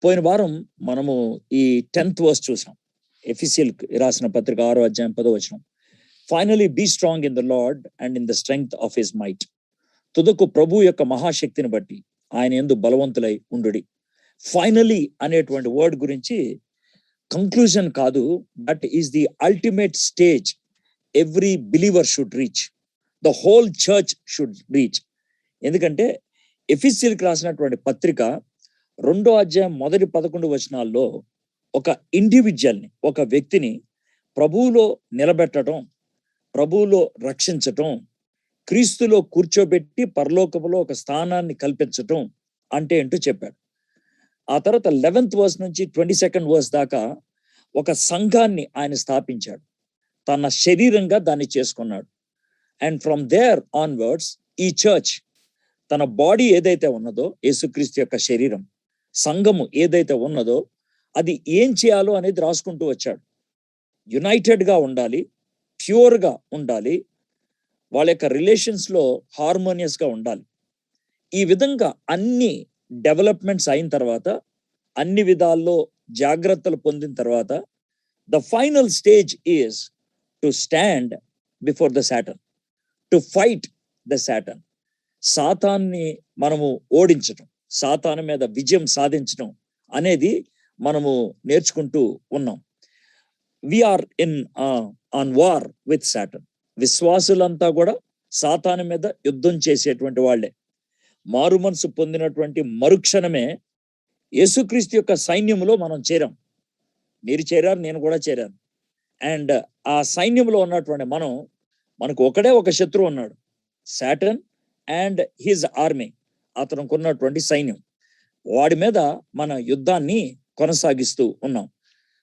పోయిన వారం మనము ఈ 10th వర్స్ చూసాం. ఎఫెసీయుల్ రాసిన పత్రిక 6వ అధ్యాయం 10వ వచనం. Finally be strong in the Lord and in the strength of his might. తుదకు ప్రభు యొక్క మహాశక్తిని బట్టి ఆయన యందు బలవంతులై ఉండుడి. ఫైనలీ అనేటువంటి వర్డ్ గురించి కంక్లూజన్ కాదు, that is the ultimate stage every believer should reach, the whole church should reach. ఎందుకంటే ఎఫెసీయులకు రాసినటువంటి పత్రిక 2వ అధ్యాయం మొదటి 11 వచనాల్లో ఒక ఇండివిజువల్ని, ఒక వ్యక్తిని ప్రభువులో నిలబెట్టడం, ప్రభువులో రక్షించటం, క్రీస్తులో కూర్చోబెట్టి పరలోకములో ఒక స్థానాన్ని కల్పించటం అంటే ఏంటో చెప్పాడు. ఆ తర్వాత 11th వర్స్ నుంచి 22nd వర్స్ దాకా ఒక సంఘాన్ని ఆయన స్థాపించాడు, తన శరీరంగా దాన్ని చేసుకున్నాడు. అండ్ ఫ్రమ్ దేర్ ఆన్వర్డ్స్ ఈ చర్చ్, తన బాడీ ఏదైతే ఉన్నదో, యేసుక్రీస్తు యొక్క శరీరం, సంఘము ఏదైతే ఉన్నదో అది ఏం చేయాలో అనేది రాసుకుంటూ వచ్చాడు. యునైటెడ్ గా ఉండాలి, ప్యూర్ గా ఉండాలి, వాళ్ళ యొక్క రిలేషన్స్ లో హార్మోనియస్ గా ఉండాలి. ఈ విధంగా అన్ని డెవలప్మెంట్స్ అయిన తర్వాత, అన్ని విధాల్లో జాగ్రత్తలు పొందిన తర్వాత, the final stage is to stand before the Satan, to fight the Satan. సాతాన్ని మనము ఓడించటం, సాతాను మీద విజయం సాధించటం అనేది మనము నేర్చుకుంటూ ఉన్నాం. We are in an war with Satan. విశ్వాసులంతా కూడా సాతాను మీద యుద్ధం చేసేటువంటి వాళ్ళే. మారు మనసు పొందినటువంటి మరుక్షణమే యేసుక్రీస్తు యొక్క సైన్యంలో మనం చేరాం. మీరు చేరారు, నేను కూడా చేరాను. అండ్ ఆ సైన్యంలో ఉన్నటువంటి మనకు ఒకడే ఒక శత్రువు ఉన్నాడు, సాటన్ అండ్ హిజ్ ఆర్మీ, అతనికి ఉన్నటువంటి సైన్యం. వాడి మీద మన యుద్ధాన్ని కొనసాగిస్తూ ఉన్నాం.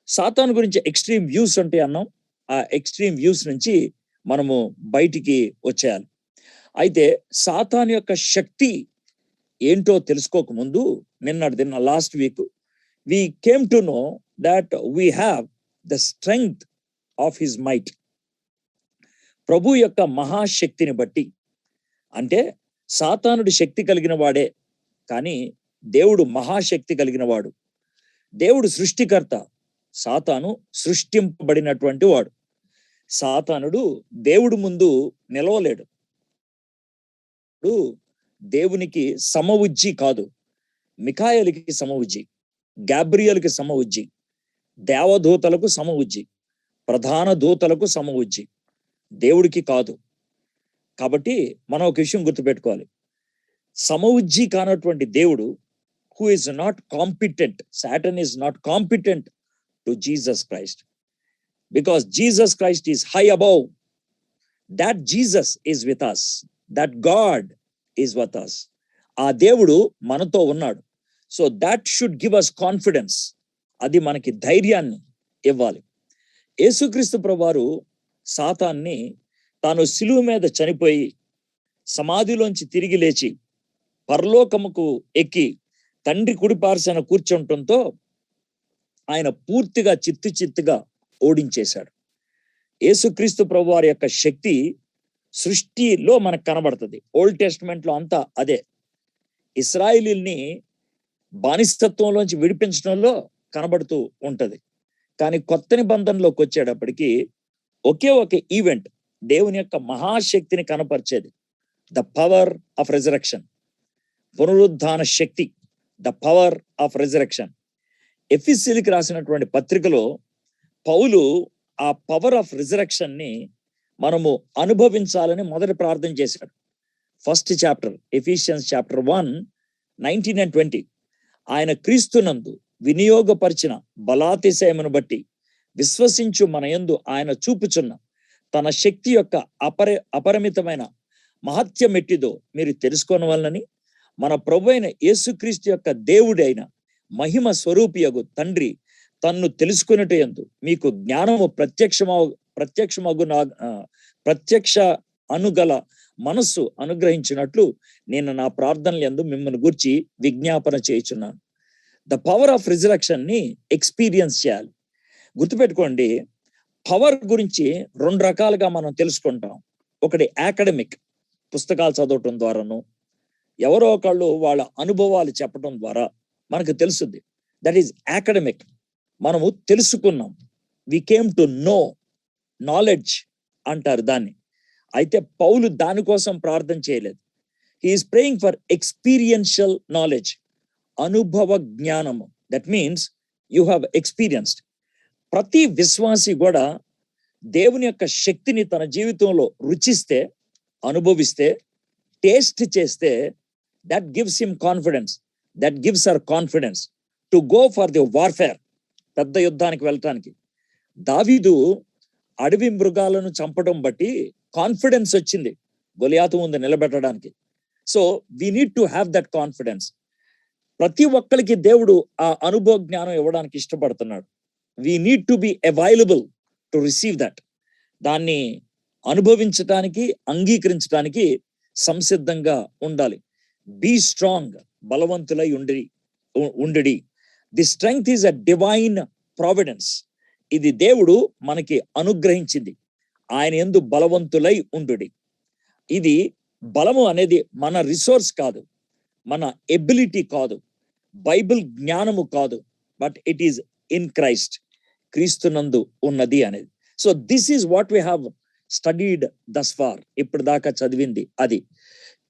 సాతాను గురించి ఎక్స్ట్రీమ్ వ్యూస్ అంటే అన్నాం. ఆ ఎక్స్ట్రీమ్ వ్యూస్ నుంచి మనము బయటికి వచ్చేయాలి. అయితే సాతాను యొక్క శక్తి ఏంటో తెలుసుకోకముందు, నిన్న last week we came to know that we have the strength of his might. ప్రభు యొక్క మహాశక్తిని బట్టి, అంటే సాతానుడి శక్తి కలిగిన వాడే, కానీ దేవుడు మహాశక్తి కలిగిన వాడు. దేవుడు సృష్టికర్త, సాతాను సృష్టింపబడినటువంటి వాడు. సాతానుడు దేవుడు ముందు నిలవలేడు. దేవునికి సమవుజ్జి కాదు, మిఖాయేలుకి సమవుజ్జి, గాబ్రియల్కి సమవుజ్జి, దేవదూతలకు సమవుజ్జి, ప్రధాన దూతలకు సమవుజ్జి, దేవుడికి కాదు. కాబట్టి మనం ఒక విషయం గుర్తుపెట్టుకోవాలి, సమవుజ్జి కానటువంటి దేవుడు, who is not competent, Satan is not competent to Jesus Christ, because Jesus Christ is high above. That Jesus is with us, that God is with us. ఆ దేవుడు మనతో ఉన్నాడు. So that should give us confidence. అది మనకి ధైర్యాన్ని ఇవ్వాలి. యేసుక్రీస్తు ప్రభువారు సాతాన్ని తాను సిలువ మీద చనిపోయి సమాధిలోంచి తిరిగి లేచి పరలోకముకు ఎక్కి తండ్రి కుడిపార్శ్వన కూర్చుంటంతో ఆయన పూర్తిగా చిత్తుగా ఓడించేశాడు. యేసుక్రీస్తు ప్రభువారి యొక్క శక్తి సృష్టిలో మనకు కనబడుతుంది. ఓల్డ్ టెస్టిమెంట్ లో అంతా అదే. ఇశ్రాయేలీల్ని బానిసత్వంలోంచి విడిపించడంలో కనబడుతూ ఉంటది. కానీ కొత్త నిబంధనలోకి వచ్చేటప్పటికి ఒకే ఒక ఈవెంట్ దేవుని యొక్క మహాశక్తిని కనపరిచేది, ద పవర్ ఆఫ్ రెజరెక్షన్, పునరుద్ధాన శక్తి, ద పవర్ ఆఫ్ రెజరెక్షన్. ఎఫెసీయులకు రాసినటువంటి పత్రికలో పౌలు ఆ పవర్ ఆఫ్ రిజరెక్షన్ ని మనము అనుభవించాలని మొదటి ప్రార్థన చేశాడు. First chapter, Ephesians chapter 1:19 and 20. ఆయన క్రీస్తునందు వినియోగపరిచిన బలాతిశయమును బట్టి విశ్వసించు మన యందు ఆయన చూపుచున్న తన శక్తి యొక్క అపరిమితమైన మహత్యం ఎట్టిదో మీరు తెలుసుకోనవలనని, మన ప్రభువైన యేసుక్రీస్తు యొక్క దేవుడైన మహిమ స్వరూపియగు తండ్రి తన్ను తెలుసుకునేటందు మీకు జ్ఞానము ప్రత్యక్ష అనుగల మనస్సు అనుగ్రహించినట్లు నేను నా ప్రార్థనలు యందు మిమ్మల్ని గురించి విజ్ఞాపన చేయుచున్నాను. ద పవర్ ఆఫ్ రిజరెక్షన్ ని ఎక్స్పీరియన్స్ చేయాలి. గుర్తుపెట్టుకోండి, పవర్ గురించి 2 రకాలుగా మనం తెలుసుకుంటాం. ఒకటి అకాడమిక్, పుస్తకాలు చదవటం ద్వారాను, ఎవరో ఒకళ్ళు వాళ్ళ అనుభవాలు చెప్పడం ద్వారా మనకు తెలుస్తుంది. That is academic. మనము తెలుసుకున్నాం. We came to know, knowledge అంటారు దాన్ని. అయితే పౌలు దానికోసం ప్రార్థన చేయలేదు. He is praying for experiential knowledge, అనుభవ జ్ఞానము. That means you have experienced. ప్రతి విశ్వాసి కూడా దేవుని యొక్క శక్తిని తన జీవితంలో రుచిస్తే, అనుభవిస్తే, టేస్ట్ చేస్తే, that gives him confidence, that gives hour confidence to go for the warfare, పెద్ద యుద్ధానికి వెళ్ళటానికి. దావీదు అడవి మృగాలను చంపడం బట్టి కాన్ఫిడెన్స్ వచ్చింది గొలియాతు ముందు నిలబెట్టడానికి. So we need to have that confidence. ప్రతి ఒక్కరికి దేవుడు ఆ అనుభవ జ్ఞానం ఇవ్వడానికి ఇష్టపడుతున్నాడు. We need to be available to receive that. దాన్ని అనుభవించటానికి, అంగీకరించడానికి సంసిద్ధంగా ఉండాలి. బీ స్ట్రాంగ్, బలవంతులై ఉండి. The strength is a divine providence. ఇది దేవుడు మనకి అనుగ్రహించింది. ఆయన యందు బలవంతులై ఉండుడి. ఇది బలము అనేది మన రిసోర్స్ కాదు, మన ఎబిలిటీ కాదు, బైబిల్ జ్ఞానము కాదు, but it is in Christ, క్రీస్తునందు ఉన్నది అనేది. So this is what we have studied thus far. ఇప్పుడు దాకా చదివింది అది.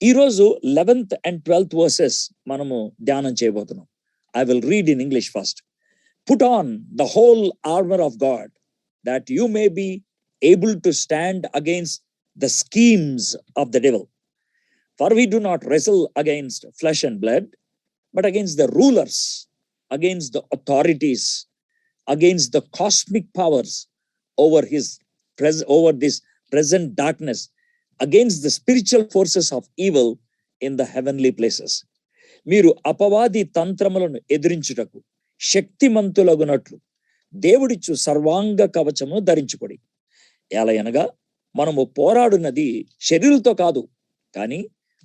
ఈరోజు 11th and 12th వర్సెస్ మనము ధ్యానం చేయబోతున్నాం. I will read in English first. Put on the whole armor of God, that you may be able to stand against the schemes of the devil. For we do not wrestle against flesh and blood, but against the rulers, against the authorities, against the cosmic powers over this present darkness, against the spiritual forces of evil in the heavenly places. మీరు అపవాది తంత్రములను ఎదిరించుటకు శక్తిమంతులగునట్లు దేవుడిచ్చు సర్వాంగ కవచము ధరించుకొడి. ఎలయనగా మనము పోరాడున్నది శరీరులతో కాదు, కానీ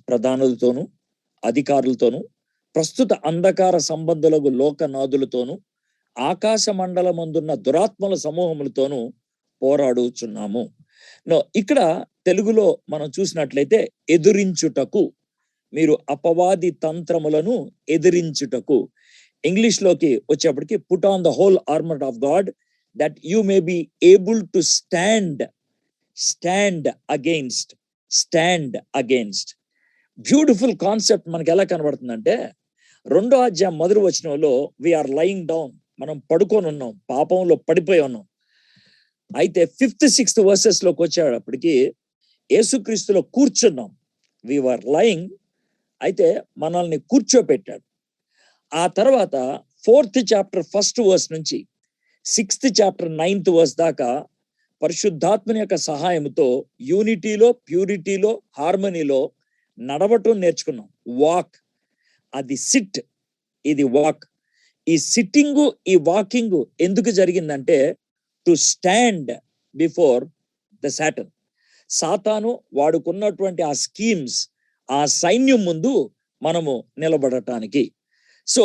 ప్రధానులతోనూ, అధికారులతోనూ, ప్రస్తుత అంధకార సంబంధులకు లోకనాథులతోనూ, ఆకాశ మండలమందున్న దురాత్మల సమూహములతోనూ పోరాడుచున్నాము. ఇక్కడ తెలుగులో మనం చూసినట్లయితే ఎదిరించుటకు, మీరు అపవాది తంత్రములను ఎదిరించుటకు. ఇంగ్లీష్ లోకి వచ్చేప్పటికి put on the whole armour of God that you may be able to stand against. Beautiful concept మనకి ఎలా కనబడుతుందంటే, 2వ అధ్యాయం మొదటి వచనంలో వీఆర్ లయింగ్ డౌన్, మనం పడుకొని ఉన్నాం, పాపంలో పడిపోయి ఉన్నాం. అయితే 5th, 6th వర్సెస్ లోకి వచ్చేటప్పటికి యేసుక్రీస్తులో కూర్చున్నాం. వీఆర్ లయింగ్, అయితే మనల్ని కూర్చోపెట్టాడు. ఆ తర్వాత 4th చాప్టర్ 1st వర్స్ నుంచి 6th చాప్టర్ 9th వర్స్ దాకా పరిశుద్ధాత్మని యొక్క సహాయంతో యూనిటీలో, ప్యూరిటీలో, హార్మనీలో నడవటం నేర్చుకున్నాం. వాక్, అది సిట్, ఇది వాక్. ఈ సిట్టింగు, ఈ వాకింగ్ ఎందుకు జరిగిందంటే to stand before the Satan. సాతాను వాడుకున్నటువంటి ఆ స్కీమ్స్, ఆ సైన్యం ముందు మనము నిలబడటానికి. సో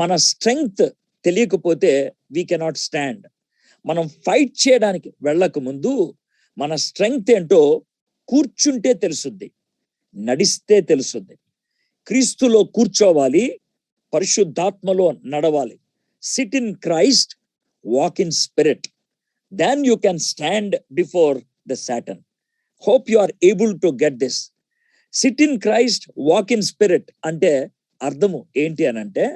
మన స్ట్రెంగ్త్ తెలియకపోతే వీ కెనాట్ స్టాండ్. మనం ఫైట్ చేయడానికి వెళ్ళక ముందు మన స్ట్రెంగ్త్ ఏంటో కూర్చుంటే తెలుసుద్ది, నడిస్తే తెలుసుద్ది. క్రీస్తులో కూర్చోవాలి, పరిశుద్ధాత్మలో నడవాలి. Sit in Christ, walk in spirit, then you can stand before the Satan. Hope you are able to get this. Sit in Christ, walk in spirit అంటే అర్థము ఏంటి అని అంటే,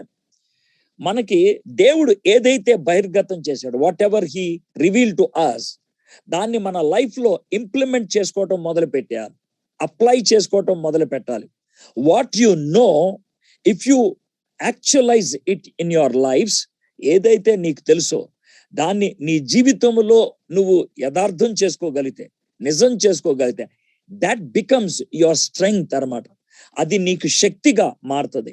మనకి దేవుడు ఏదైతే బహిర్గతం చేశాడు, whatever he reveal to us, దాన్ని మన లైఫ్ లో ఇంప్లిమెంట్ చేసుకోవటం మొదలు పెట్టాలి, అప్లై చేసుకోవటం మొదలు పెట్టాలి. What you know, if you actualize it in your lifes, ఏదైతే నీకు తెలుసో దాన్ని నీ జీవితంలో నువ్వు యథార్థం చేసుకోగలిగితే, నిజం చేసుకోగలిగితే, దట్ బికమ్స్ యువర్ స్ట్రెంగ్త్ అన్నమాట. అది నీకు శక్తిగా మారుతుంది.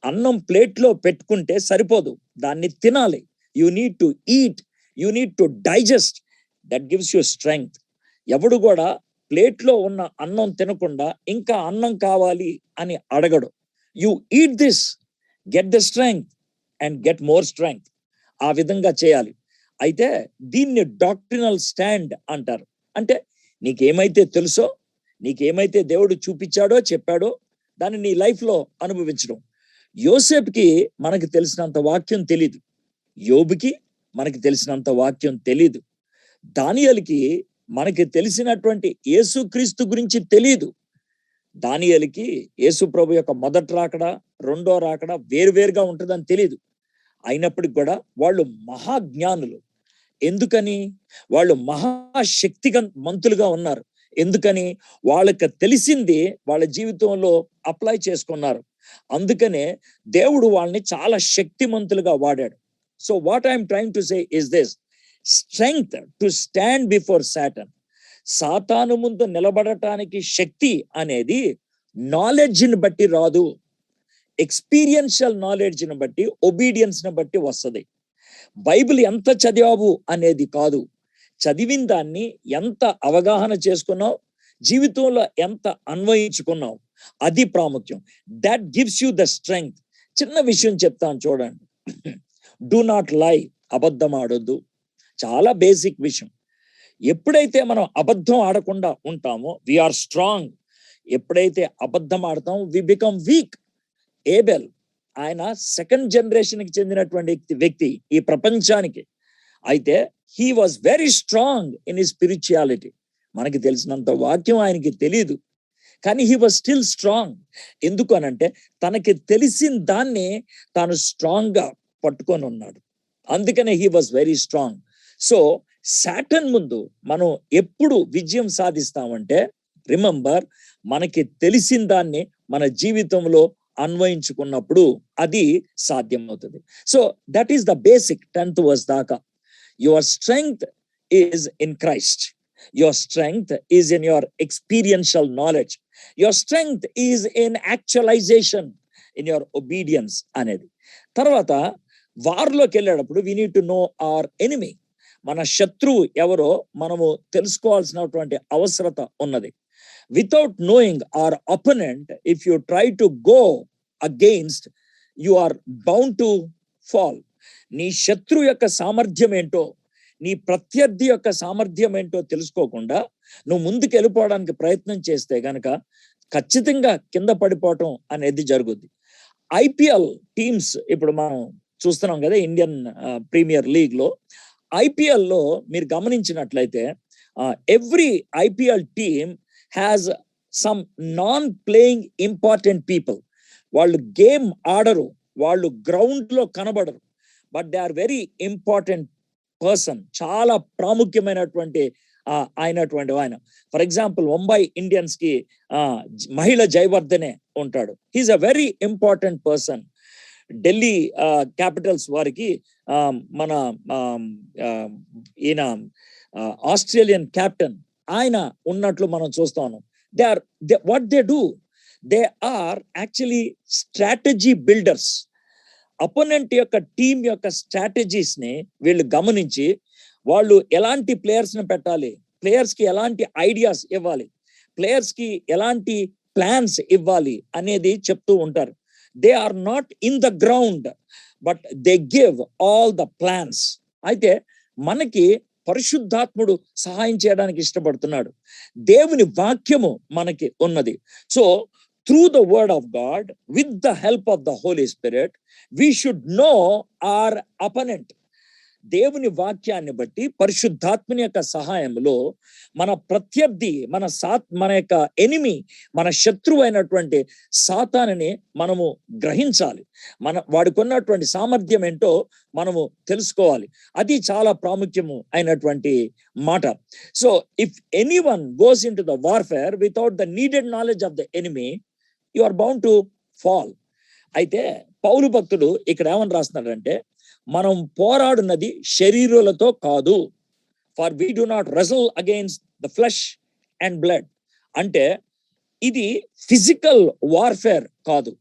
అన్నం ప్లేట్లో పెట్టుకుంటే సరిపోదు, దాన్ని తినాలి. You need to eat, you need to digest, that gives you strength. ఎవడు కూడా ప్లేట్లో ఉన్న అన్నం తినకుండా ఇంకా అన్నం కావాలి అని అడగడు. You eat this, get the strength and get more strength. ఆ విధంగా చేయాలి. అయితే దీన్ని డాక్ట్రినల్ స్టాండ్ అంటారు. అంటే నీకేమైతే తెలుసో, నీకేమైతే దేవుడు చూపించాడో, చెప్పాడో, దాన్ని నీ లైఫ్ లో అనుభవించడం. యోసేపుకి మనకి తెలిసినంత వాక్యం తెలీదు, యోబుకి మనకి తెలిసినంత వాక్యం తెలీదు, దానియేలుకి మనకి తెలిసినటువంటి యేసుక్రీస్తు గురించి తెలీదు. దానియేలుకి యేసు ప్రభు యొక్క మొదటి రాకడ, రెండో రాకడ వేరువేరుగా ఉంటుందని తెలీదు. అయినప్పటికి కూడా వాళ్ళు మహాజ్ఞానులు. ఎందుకని? వాళ్ళు మహాశక్తిమంతులుగా ఉన్నారు. ఎందుకని? వాళ్ళకి తెలిసింది వాళ్ళ జీవితంలో అప్లై చేసుకున్నారు. అందుకనే దేవుడు వాళ్ళని చాలా శక్తిమంతులుగా వాడాడు. So what I'm trying to say is this: strength to stand before Satan. సాతాను ముందు నిలబడటానికి శక్తి అనేది నాలెడ్జ్ని బట్టి రాదు, ఎక్స్పీరియన్షియల్ నాలెడ్జ్ని బట్టి, ఒబీడియన్స్ని బట్టి వస్తుంది. బైబిల్ ఎంత చదివావు అనేది కాదు, చదివిన దాన్ని ఎంత అవగాహన చేసుకున్నావు, జీవితంలో ఎంత అన్వయించుకున్నావు, అది ప్రాముఖ్యం. That gives you the strength. చిన్న విషయం చెప్తాను చూడండి. డూ నాట్ లై. అబద్ధం ఆడొద్దు. చాలా బేసిక్ విషయం. ఎప్పుడైతే మనం అబద్ధం ఆడకుండా ఉంటామో వీఆర్ స్ట్రాంగ్. ఎప్పుడైతే అబద్ధం ఆడతామో వి బికమ్ వీక్. ఏబెల్ ఆయన సెకండ్ జనరేషన్కి చెందినటువంటి వ్యక్తి ఈ ప్రపంచానికి. అయితే he was very strong in his spirituality. మనకి తెలిసినంత వాక్యం ఆయనకి తెలియదు, కానీ హీ వాజ్ స్టిల్ స్ట్రాంగ్. ఎందుకు అనంటే తనకి తెలిసిన దాన్ని తాను స్ట్రాంగ్ గా పట్టుకొని ఉన్నాడు. అందుకనే he was very strong. So Satan ముందు మనం ఎప్పుడు విజయం సాధిస్తామంటే, రిమెంబర్, మనకి తెలిసిన దాన్ని మన జీవితంలో అన్వయించుకున్నప్పుడు అది సాధ్యమవుతుంది. So that is the basic 10th verse దాకా. Your strength is in Christ. Your strength is in your experiential knowledge. Your strength is in actualisation, in your obedience అనేది. తర్వాత వార్లోకి వెళ్ళేటప్పుడు we need to no hour enemy. మన శత్రువు ఎవరో మనము తెలుసుకోవాల్సినటువంటి అవసరత ఉన్నది. Without knowing our opponent, if you try to go against, you are bound to fall. నీ శత్రు యొక్క సామర్థ్యం ఏంటో, నీ ప్రత్యర్థి యొక్క సామర్థ్యం ఏంటో తెలుసుకోకుండా నువ్వు ముందుకు వెళ్ళిపోవడానికి ప్రయత్నం చేస్తే గనక ఖచ్చితంగా కింద పడిపోవటం అనేది జరుగుద్ది. ఐపీఎల్ టీమ్స్ ఇప్పుడు మనం చూస్తున్నాం కదా, ఇండియన్ ప్రీమియర్ లీగ్ లో. ఐపీఎల్ లో మీరు గమనించినట్లయితే every IPL team has some non-playing important people. వాళ్ళు గేమ్ ఆడరు, వాళ్ళు గ్రౌండ్ లో కనబడరు, but they are very important person. చాలా ప్రాముఖ్యమైనటువంటి ఆయన. ఫర్ ఎగ్జాంపుల్ ముంబై ఇండియన్స్ కి మహిళ జయవర్ధనే ఉంటాడు. He is a very important person. Delhi capitals వారికి మన ఈయన ఆస్ట్రేలియన్ కెప్టెన్ ఆయన ఉన్నట్లు మనం చూస్తాను. What they do, they are actually strategy builders. Opponent యొక్క టీం యొక్క స్ట్రాటజీస్ ని వీళ్ళు గమనించి వాళ్ళు ఎలాంటి ప్లేయర్స్ ని పెట్టాలి, ప్లేయర్స్ కి ఎలాంటి ఐడియాస్ ఇవ్వాలి, ప్లేయర్స్ కి ఎలాంటి ప్లాన్స్ ఇవ్వాలి అనేది చెప్తూ ఉంటారు. They are not in the ground, but they give all the plans. అయితే మనకి పరిశుద్ధాత్ముడు సహాయం చేయడానికి ఇష్టపడుతున్నాడు. దేవుని వాక్యము మనకి ఉన్నది. So through the word of God, with the help of the Holy Spirit, we should know our opponent. దేవుని వాక్యాన్ని బట్టి పరిశుద్ధాత్మని యొక్క సహాయంలో మన ప్రత్యర్థి, మన యొక్క ఎనిమి, మన శత్రువు అయినటువంటి సాతానుని మనము గ్రహించాలి. వాడికి ఉన్నటువంటి సామర్థ్యం ఏంటో మనము తెలుసుకోవాలి. అది చాలా ప్రాముఖ్యము అయినటువంటి మాట. So if anyone goes into the warfare without the needed knowledge of the enemy, you are bound to fall. అయితే పౌలు భక్తుడు ఇక్కడ ఏమని రాస్తున్నాడంటే, మనం పోరాడున్నది శరీరులతో కాదు. For we do not రెసల్ against the flesh and blood. అంటే ఇది ఫిజికల్ వార్ఫేర్ కాదు,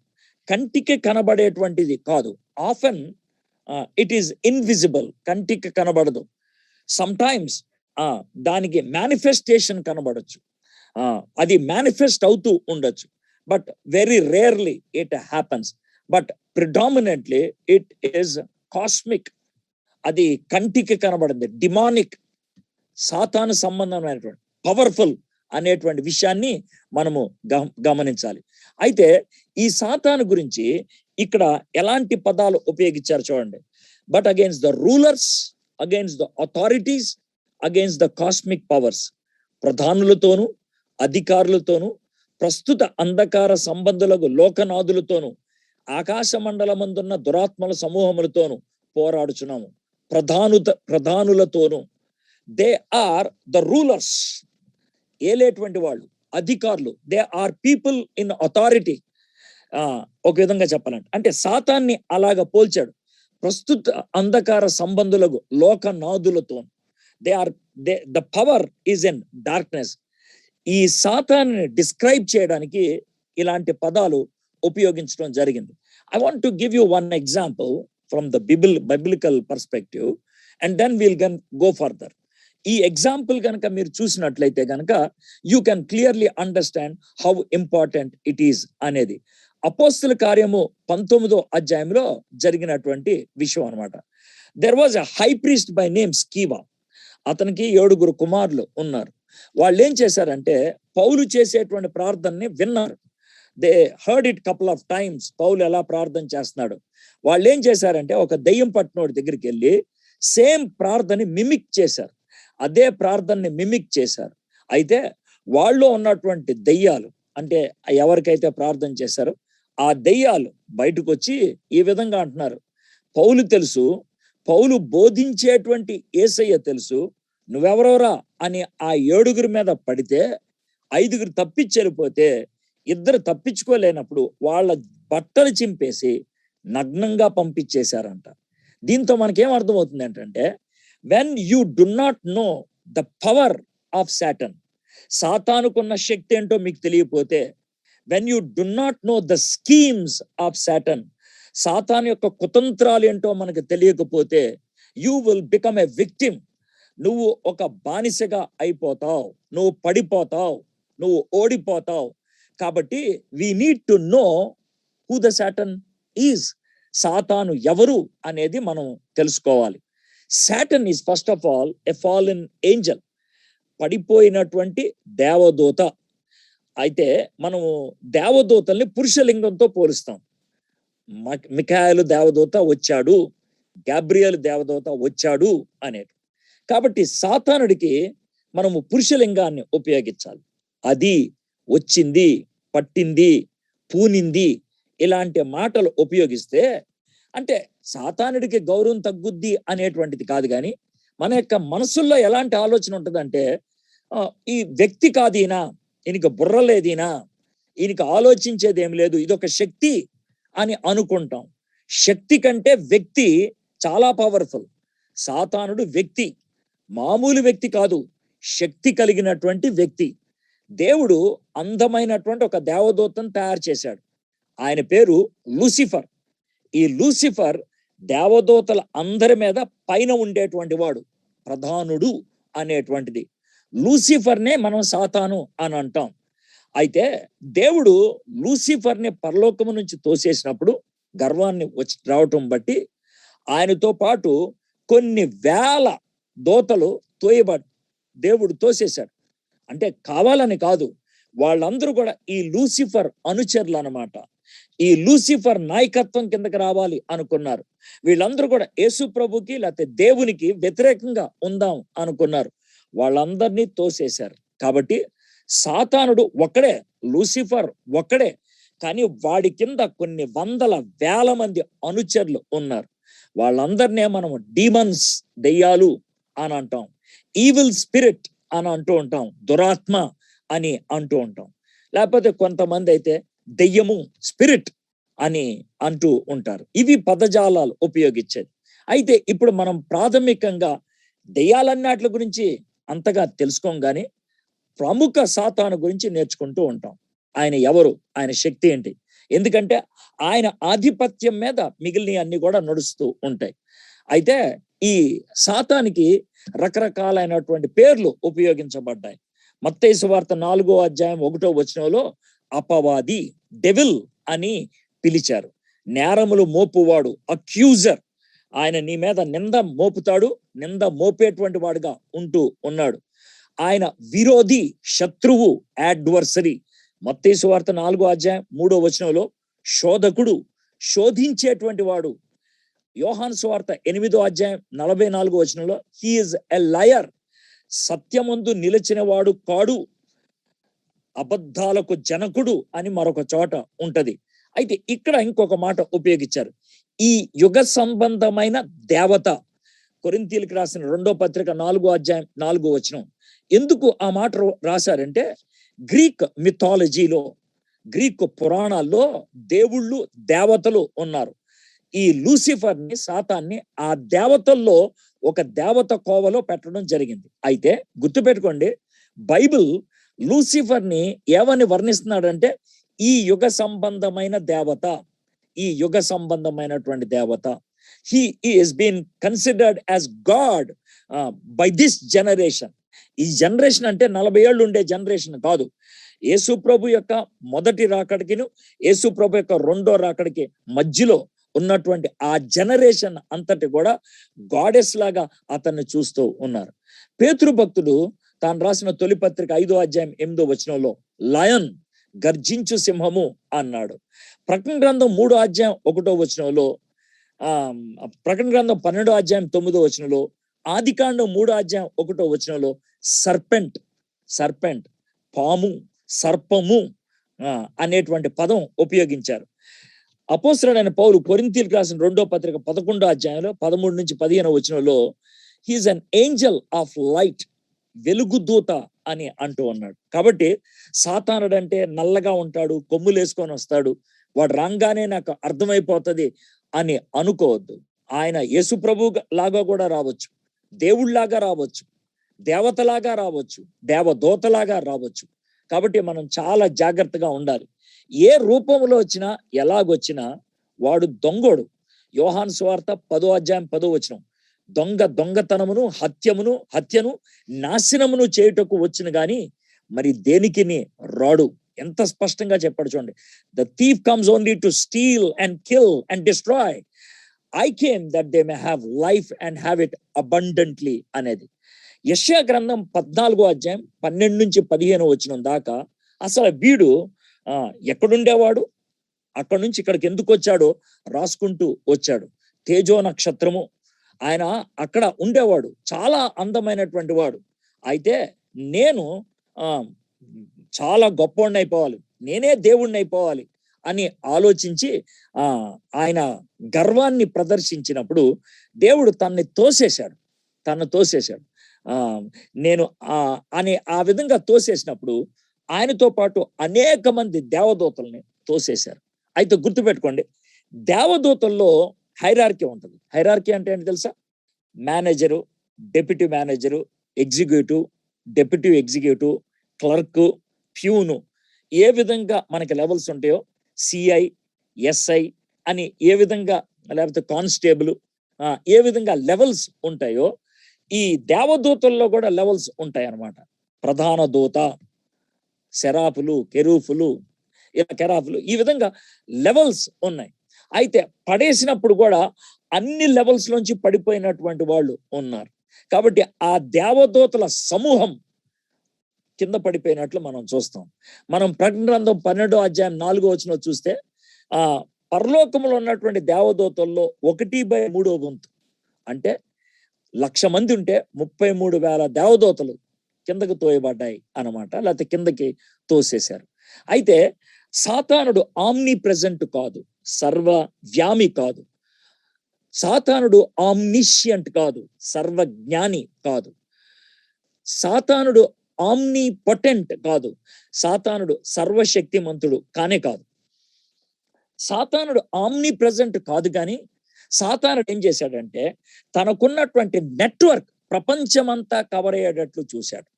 కంటికి కనబడేటువంటిది కాదు. ఆఫెన్ ఇట్ ఈస్ ఇన్విజిబుల్, కంటికి కనబడదు. సమ్టైమ్స్ దానికి మేనిఫెస్టేషన్ కనబడచ్చు, అది మేనిఫెస్ట్ అవుతూ ఉండొచ్చు, but very rarely it happens. But predominantly it is cosmic. అది కంటికి కనబడింది, డిమానిక్, సాతాను సంబంధమైనటువంటి, పవర్ఫుల్ అనేటువంటి విషయాన్ని మనము గమనించాలి. అయితే ఈ సాతాను గురించి ఇక్కడ ఎలాంటి పదాలు ఉపయోగించారు చూడండి. But against the rulers, against the authorities, against the cosmic powers. ప్రధానులతోనూ అధికారులతోనూ ప్రస్తుత అంధకార సంబంధులకు లోకనాథులతోనూ ఆకాశ మండలమందున్న దురాత్మల సమూహములతోనూ పోరాడుచున్నాము. ప్రధానులతోనూ. దే ఆర్ ద రూలర్స్, ఏలేటువంటి వాళ్ళు, అధికారులు. They are people in authority. ఒక విధంగా చెప్పాలంటే అంటే సాతాన్ని అలాగ పోల్చాడు. ప్రస్తుత అంధకార సంబంధులకు లోకనాథులతో. The power is in darkness. ఈ సాతాన్ని డిస్క్రైబ్ చేయడానికి ఇలాంటి పదాలు ఉపయోగించడం జరిగింది. I want to give you one example from the biblical perspective and then we'll can go further. ఈ ఎగ్జాంపుల్ కనుక మీరు చూసినట్లయితే కనుక you can clearly understand how important it is అనేది. అపోస్తుల కార్యము 19వ అధ్యాయంలో జరిగినటువంటి విషయం అనమాట. There was a high priest by name Sceva. అతనికి 7 కుమారులు ఉన్నారు. వాళ్ళు ఏం చేశారంటే పౌలు చేసేటువంటి ప్రార్థనని విన్నారు. They heard it couple of times. పౌలు ఎలా ప్రార్థన చేస్తున్నాడు. వాళ్ళు ఏం చేశారంటే ఒక దెయ్యం పట్టినోడి దగ్గరికి వెళ్ళి సేమ్ ప్రార్థనని మిమిక్ చేశారు. అదే ప్రార్థనని మిమిక్ చేశారు. అయితే వాళ్ళు ఉన్నటువంటి దెయ్యాలు, అంటే ఎవరికైతే ప్రార్థన చేశారో ఆ దెయ్యాలు బయటకు వచ్చి ఈ విధంగా అంటున్నారు, పౌలు తెలుసు, పౌలు బోధించేటువంటి యేసయ్య తెలుసు, నువ్వెవరోరా అని ఆ 7 మీద పడితే 5 తప్పించి వెళ్ళిపోతే 2 తప్పించుకోలేనప్పుడు వాళ్ళ బట్టలు చింపేసి నగ్నంగా పంపించేశారంట. దీంతో మనకేం అర్థమవుతుంది ఏంటంటే when you do not know the power of Satan, సాతానుకున్న శక్తి ఏంటో మీకు తెలియపోతే, when you do not know the schemes of Satan, సాతాన్ యొక్క కుతంత్రాలు ఏంటో మనకు తెలియకపోతే you will become a victim. నువ్వు ఒక బానిసగా అయిపోతావు, నువ్వు పడిపోతావు, నువ్వు ఓడిపోతావు. కాబట్టి we need to know who the Satan is. సాతాను ఎవరు అనేది మనం తెలుసుకోవాలి. Satan is first of all a fallen angel, పడిపోయినటువంటి దేవదూత. అయితే మనము దేవదూతల్ని పురుషలింగంతో పోలుస్తాం. మిఖాయేలు దేవదూత వచ్చాడు, గాబ్రియల్ దేవదూత వచ్చాడు అనేది. కాబట్టి సాతానుడికి మనము పురుషలింగాన్ని ఉపయోగించాలి. అది, వచ్చింది, పట్టింది, పూనింది, ఇలాంటి మాటలు ఉపయోగిస్తే అంటే సాతానుడికి గౌరవం తగ్గుద్ది అనేటువంటిది కాదు. కానీ మన యొక్క మనసుల్లో ఎలాంటి ఆలోచన ఉంటుందంటే ఈ వ్యక్తి కాదు ఈయన, ఈయనకి బుర్ర లేదు, ఈయనకి ఆలోచించేది ఏం లేదు, ఇదొక శక్తి అని అనుకుంటాం. శక్తి కంటే వ్యక్తి చాలా పవర్ఫుల్. సాతానుడు వ్యక్తి, మామూలు వ్యక్తి కాదు, శక్తి కలిగినటువంటి వ్యక్తి. దేవుడు అందమైనటువంటి ఒక దేవదూతను తయారు చేశాడు. ఆయన పేరు లూసిఫర్. ఈ లూసిఫర్ దేవదూతల అందరి మీద పైన ఉండేటువంటి వాడు, ప్రధానుడు అనేటువంటిది. లూసిఫర్నే మనం సాతాను అని అంటాం. అయితే దేవుడు లూసిఫర్ని పరలోకము నుంచి తోసేసినప్పుడు గర్వాన్ని వచ్చి రావటం బట్టి ఆయనతో పాటు కొన్ని వేల దూతలు దేవుడు తోసేశాడు. అంటే కావాలని కాదు, వాళ్ళందరూ కూడా ఈ లూసిఫర్ అనుచరులు అన్నమాట. ఈ లూసిఫర్ నాయకత్వం కిందకి రావాలి అనుకున్నారు. వీళ్ళందరూ కూడా యేసు ప్రభుకి లేకపోతే దేవునికి వ్యతిరేకంగా ఉందాం అనుకున్నారు. వాళ్ళందరినీ తోసేశారు. కాబట్టి సాతానుడు ఒక్కడే, లూసిఫర్ ఒక్కడే, కానీ వాడి కింద కొన్ని వందల వేల మంది అనుచరులు ఉన్నారు. వాళ్ళందరినీ మనం డీమన్స్, దెయ్యాలు అని అంటాం, ఈవిల్ స్పిరిట్ అని అంటూ ఉంటాం, దురాత్మ అని అంటూ ఉంటాం. లేకపోతే కొంతమంది అయితే దెయ్యము, స్పిరిట్ అని అంటూ ఉంటారు. ఇవి పదజాలాలు ఉపయోగించేది. అయితే ఇప్పుడు మనం ప్రాథమికంగా దెయ్యాలన్నిటి గురించి అంతగా తెలుసుకోం, కానీ ప్రముఖ సాతాను గురించి నేర్చుకుంటూ ఉంటాం. ఆయన ఎవరు, ఆయన శక్తి ఏంటి, ఎందుకంటే ఆయన ఆధిపత్యం మీద మిగిలిన అన్ని కూడా నడుస్తూ ఉంటాయి. అయితే ఈ సాతానికి రకరకాలైనటువంటి పేర్లు ఉపయోగించబడ్డాయి. మత్తయి సువార్త 4వ అధ్యాయం 1వ వచనంలో అపవాది, డెవిల్ అని పిలిచారు. నేరములు మోపువాడు, అక్యూజర్. ఆయన నీ మీద నింద మోపుతాడు, నింద మోపేటువంటి వాడుగా ఉంటూ ఉన్నాడు. ఆయన విరోధి, శత్రువు, అడ్వర్సరీ. మత్తయి సువార్త 4వ అధ్యాయం 3వ వచనంలో శోధకుడు, శోధించేటువంటి వాడు. యోహాను సువార్త 8వ అధ్యాయం 44వ వచనంలో హీ ఈజ్ ఎ లయర్, సత్యమందు నిలిచిన వాడు కాడు, అబద్ధాలకు జనకుడు అని మరొక చోట ఉంటది. అయితే ఇక్కడ ఇంకొక మాట ఉపయోగించారు, ఈ యుగ సంబంధమైన దేవత. కొరింథీయులకు రాసిన 2వ పత్రిక 4వ అధ్యాయం 4వ వచనం. ఎందుకు ఆ మాట రాశారంటే, గ్రీక్ మిథాలజీలో, గ్రీక్ పురాణాల్లో దేవుళ్ళు దేవతలు ఉన్నారు. ఈ లూసిఫర్ ని, సాతాన్ని ఆ దేవతల్లో ఒక దేవత కోవలో పెట్టడం జరిగింది. అయితే గుర్తుపెట్టుకోండి, బైబిల్ లూసిఫర్ ని ఏమని వర్ణిస్తున్నాడంటే ఈ యుగ సంబంధమైన దేవత, ఈ యుగ సంబంధమైనటువంటి దేవత. He is being considered as God by this generation. ఈ జనరేషన్ అంటే 40 ఏళ్ళు ఉండే జనరేషన్ కాదు. యేసు ప్రభు యొక్క మొదటి రాకడికిను యేసు ప్రభు యొక్క రెండో రాకడికి మధ్యలో ఉన్నటువంటి ఆ జనరేషన్ అంతటి కూడా గాడెస్ లాగా అతన్ని చూస్తూ ఉన్నారు. పేతురు భక్తుడు తాను రాసిన తొలి పత్రిక 5వ అధ్యాయం 8వ వచనంలో లయన్, గర్జించు సింహము అన్నాడు. ప్రకటన గ్రంథం 3వ అధ్యాయం 1వ వచనంలో, ప్రకటన గ్రంథం 12వ అధ్యాయం 9వ వచనంలో, ఆదికాండం 3వ అధ్యాయం 1వ వచనంలో సర్పెంట్, సర్పెంట్ పాము, సర్పము అనేటువంటి పదం ఉపయోగించారు. అపోస్తలుడైన పౌలు కొరింథీయులకు రాసిన 2వ పత్రిక 11వ అధ్యాయంలో 13 నుంచి 15వ వచనంలో he is an angel of light, వెలుగు దూత అని అంటూ ఉన్నాడు. కాబట్టి సాతానుడు అంటే నల్లగా ఉంటాడు, కొమ్ములు వేసుకొని వస్తాడు, వాడు రాగానే నాకు అర్థమైపోతుంది అని అనుకోవద్దు. ఆయన యేసు ప్రభు లాగా కూడా రావచ్చు, దేవుళ్లాగా రావచ్చు, దేవతలాగా రావచ్చు, దేవదూతలాగా రావచ్చు. కాబట్టి మనం చాలా జాగ్రత్తగా ఉండాలి. ఏ రూపంలో వచ్చినా, ఎలాగొచ్చినా వాడు దొంగోడు. యోహాను సువార్త 10వ అధ్యాయం 10వ వచనం, దొంగతనమును హత్యను నాశనమును చేయుటకు వచ్చిన గాని మరి దేనికిని రాడు. ఎంత స్పష్టంగా చెప్పాడు చూడండి. The thief comes only to steal and kill and destroy, I came that they may have life and have it abundantly అనేది. యెషయా గ్రంథం 14వ అధ్యాయం 12 నుంచి 15వ వచనం దాకా అసలు వీడు ఎక్కడుండేవాడు, అక్కడి నుంచి ఇక్కడికి ఎందుకు వచ్చాడో రాసుకుంటూ వచ్చాడు. తేజో నక్షత్రము, ఆయన అక్కడ ఉండేవాడు, చాలా అందమైనటువంటి వాడు. అయితే నేను చాలా గొప్పవాడిని అయిపోవాలి, నేనే దేవుణ్ణి అయిపోవాలి అని ఆలోచించి ఆయన గర్వాన్ని ప్రదర్శించినప్పుడు దేవుడు తనను తోసేశాడు. నేను అని ఆ విధంగా తోసేసినప్పుడు ఆయనతో పాటు అనేక మంది దేవదూతల్ని తోసేశారు. అయితే గుర్తుపెట్టుకోండి, దేవదూతల్లో హైరార్కీ ఉంటుంది. హైరార్కీ అంటే ఏంటి తెలుసా? Manager, deputy manager, executive, deputy executive, clerk, peon, ఏ విధంగా మనకి లెవెల్స్ ఉంటాయో, సిఐ, ఎస్ఐ అని ఏ విధంగా, లేకపోతే కానిస్టేబుల్, ఏ విధంగా లెవెల్స్ ఉంటాయో ఈ దేవదూతల్లో కూడా లెవెల్స్ ఉంటాయి అన్నమాట. ప్రధాన దూత, శరాపులు, కెరూఫులు, కెరాఫులు, ఈ విధంగా లెవెల్స్ ఉన్నాయి. అయితే పడేసినప్పుడు కూడా అన్ని లెవెల్స్ నుంచి పడిపోయినటువంటి వాళ్ళు ఉన్నారు. కాబట్టి ఆ దేవదూతల సమూహం కింద పడిపోయినట్లు మనం చూస్తాం. మనం ప్రకటన గ్రంథం 12వ అధ్యాయం 4వ వచనం చూస్తే పరలోకములో ఉన్నటువంటి దేవదూతల్లో 1/3 వంతు, అంటే 1,00,000 మంది ఉంటే 33,000 దేవదూతలు కిందకు తోయబడ్డాయి అన్నమాట, లేకపోతే కిందకి తోసేశారు. అయితే సాతానుడు ఆమ్ని ప్రెజెంట్ కాదు, సర్వవ్యామి కాదు. సాతానుడు ఆమ్నిషియంట్ కాదు, సర్వజ్ఞాని కాదు. సాతానుడు ఆమ్ని పొటెంట్ కాదు, సాతానుడు సర్వశక్తిమంతుడు కానే కాదు. సాతానుడు ఆమ్ని ప్రెజెంట్ కాదు, కానీ సాతానుడు ఏం చేశాడంటే తనకున్నటువంటి నెట్వర్క్ ప్రపంచమంతా కవర్ అయ్యేటట్లు చూశాడు.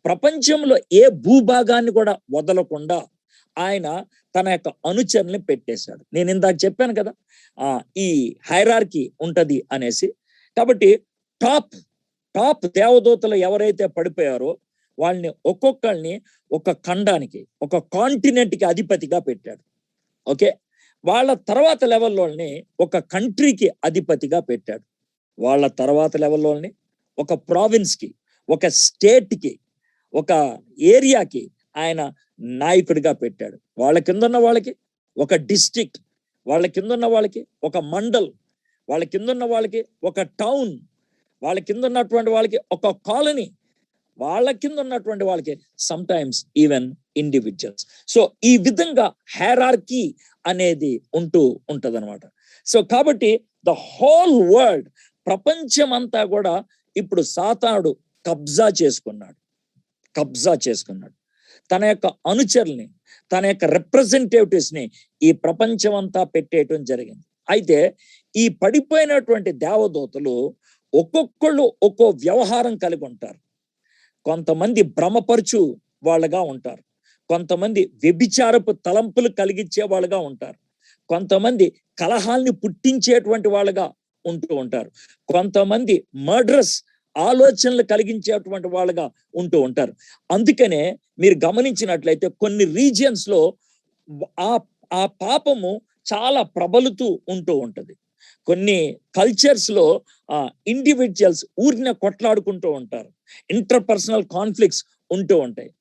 ప్రపంచంలో ఏ భూభాగాన్ని కూడా వదలకుండా ఆయన తన యొక్క అనుచరుల్ని పెట్టేశాడు. నేను ఇందాక చెప్పాను కదా ఈ హైరార్కీ ఉంటది అనేసి. కాబట్టి టాప్ దేవదూతలు ఎవరైతే పడిపోయారో వాళ్ళని ఒక్కొక్కరిని ఒక ఖండానికి, ఒక కాంటినెంట్ కి అధిపతిగా పెట్టాడు. ఓకే, వాళ్ళ తర్వాత లెవెల్లోని ఒక కంట్రీకి అధిపతిగా పెట్టాడు. వాళ్ళ తర్వాత లెవెల్లోని ఒక ప్రావిన్స్ కి, ఒక స్టేట్ కి, ఒక ఏరియాకి ఆయన నాయకుడిగా పెట్టాడు. వాళ్ళ కింద ఉన్న వాళ్ళకి ఒక డిస్ట్రిక్ట్, వాళ్ళ కింద ఉన్న వాళ్ళకి ఒక మండల్, వాళ్ళ కింద ఉన్న వాళ్ళకి ఒక టౌన్, వాళ్ళ కింద ఉన్నటువంటి వాళ్ళకి ఒక కాలనీ, వాళ్ళ కింద ఉన్నటువంటి వాళ్ళకి some times even individuals. So ఈ విధంగా హైరార్కీ అనేది ఉంటది అనమాట. సో కాబట్టి ద హోల్ వరల్డ్, ప్రపంచం అంతా కూడా ఇప్పుడు సాతానుడు కబ్జా చేసుకున్నాడు. తన యొక్క అనుచరుల్ని, తన యొక్క రిప్రజెంటేటివ్స్ ని ఈ ప్రపంచం అంతా పెట్టేయటం జరిగింది. అయితే ఈ పడిపోయినటువంటి దేవదూతలు ఒక్కొక్కళ్ళు ఒక్కో వ్యవహారం కలిగి ఉంటారు. కొంతమంది భ్రమపరచు వాళ్ళగా ఉంటారు, కొంతమంది వ్యభిచారపు తలంపులు కలిగించే వాళ్ళుగా ఉంటారు, కొంతమంది కలహాల్ని పుట్టించేటువంటి వాళ్ళుగా ఉంటారు, కొంతమంది మర్డరస్ ఆలోచనలు కలిగించేటువంటి వాళ్ళుగా ఉంటారు. అందుకనే మీరు గమనించినట్లయితే కొన్ని రీజియన్స్ లో ఆ పాపము చాలా ప్రబలుతూ ఉంటది. కొన్ని కల్చర్స్ లో ఇండివిజువల్స్ ఊరిన కొట్లాడుకుంటూ ఉంటారు, ఇంటర్పర్సనల్ కాన్ఫ్లిక్ట్స్ ఉంటాయి.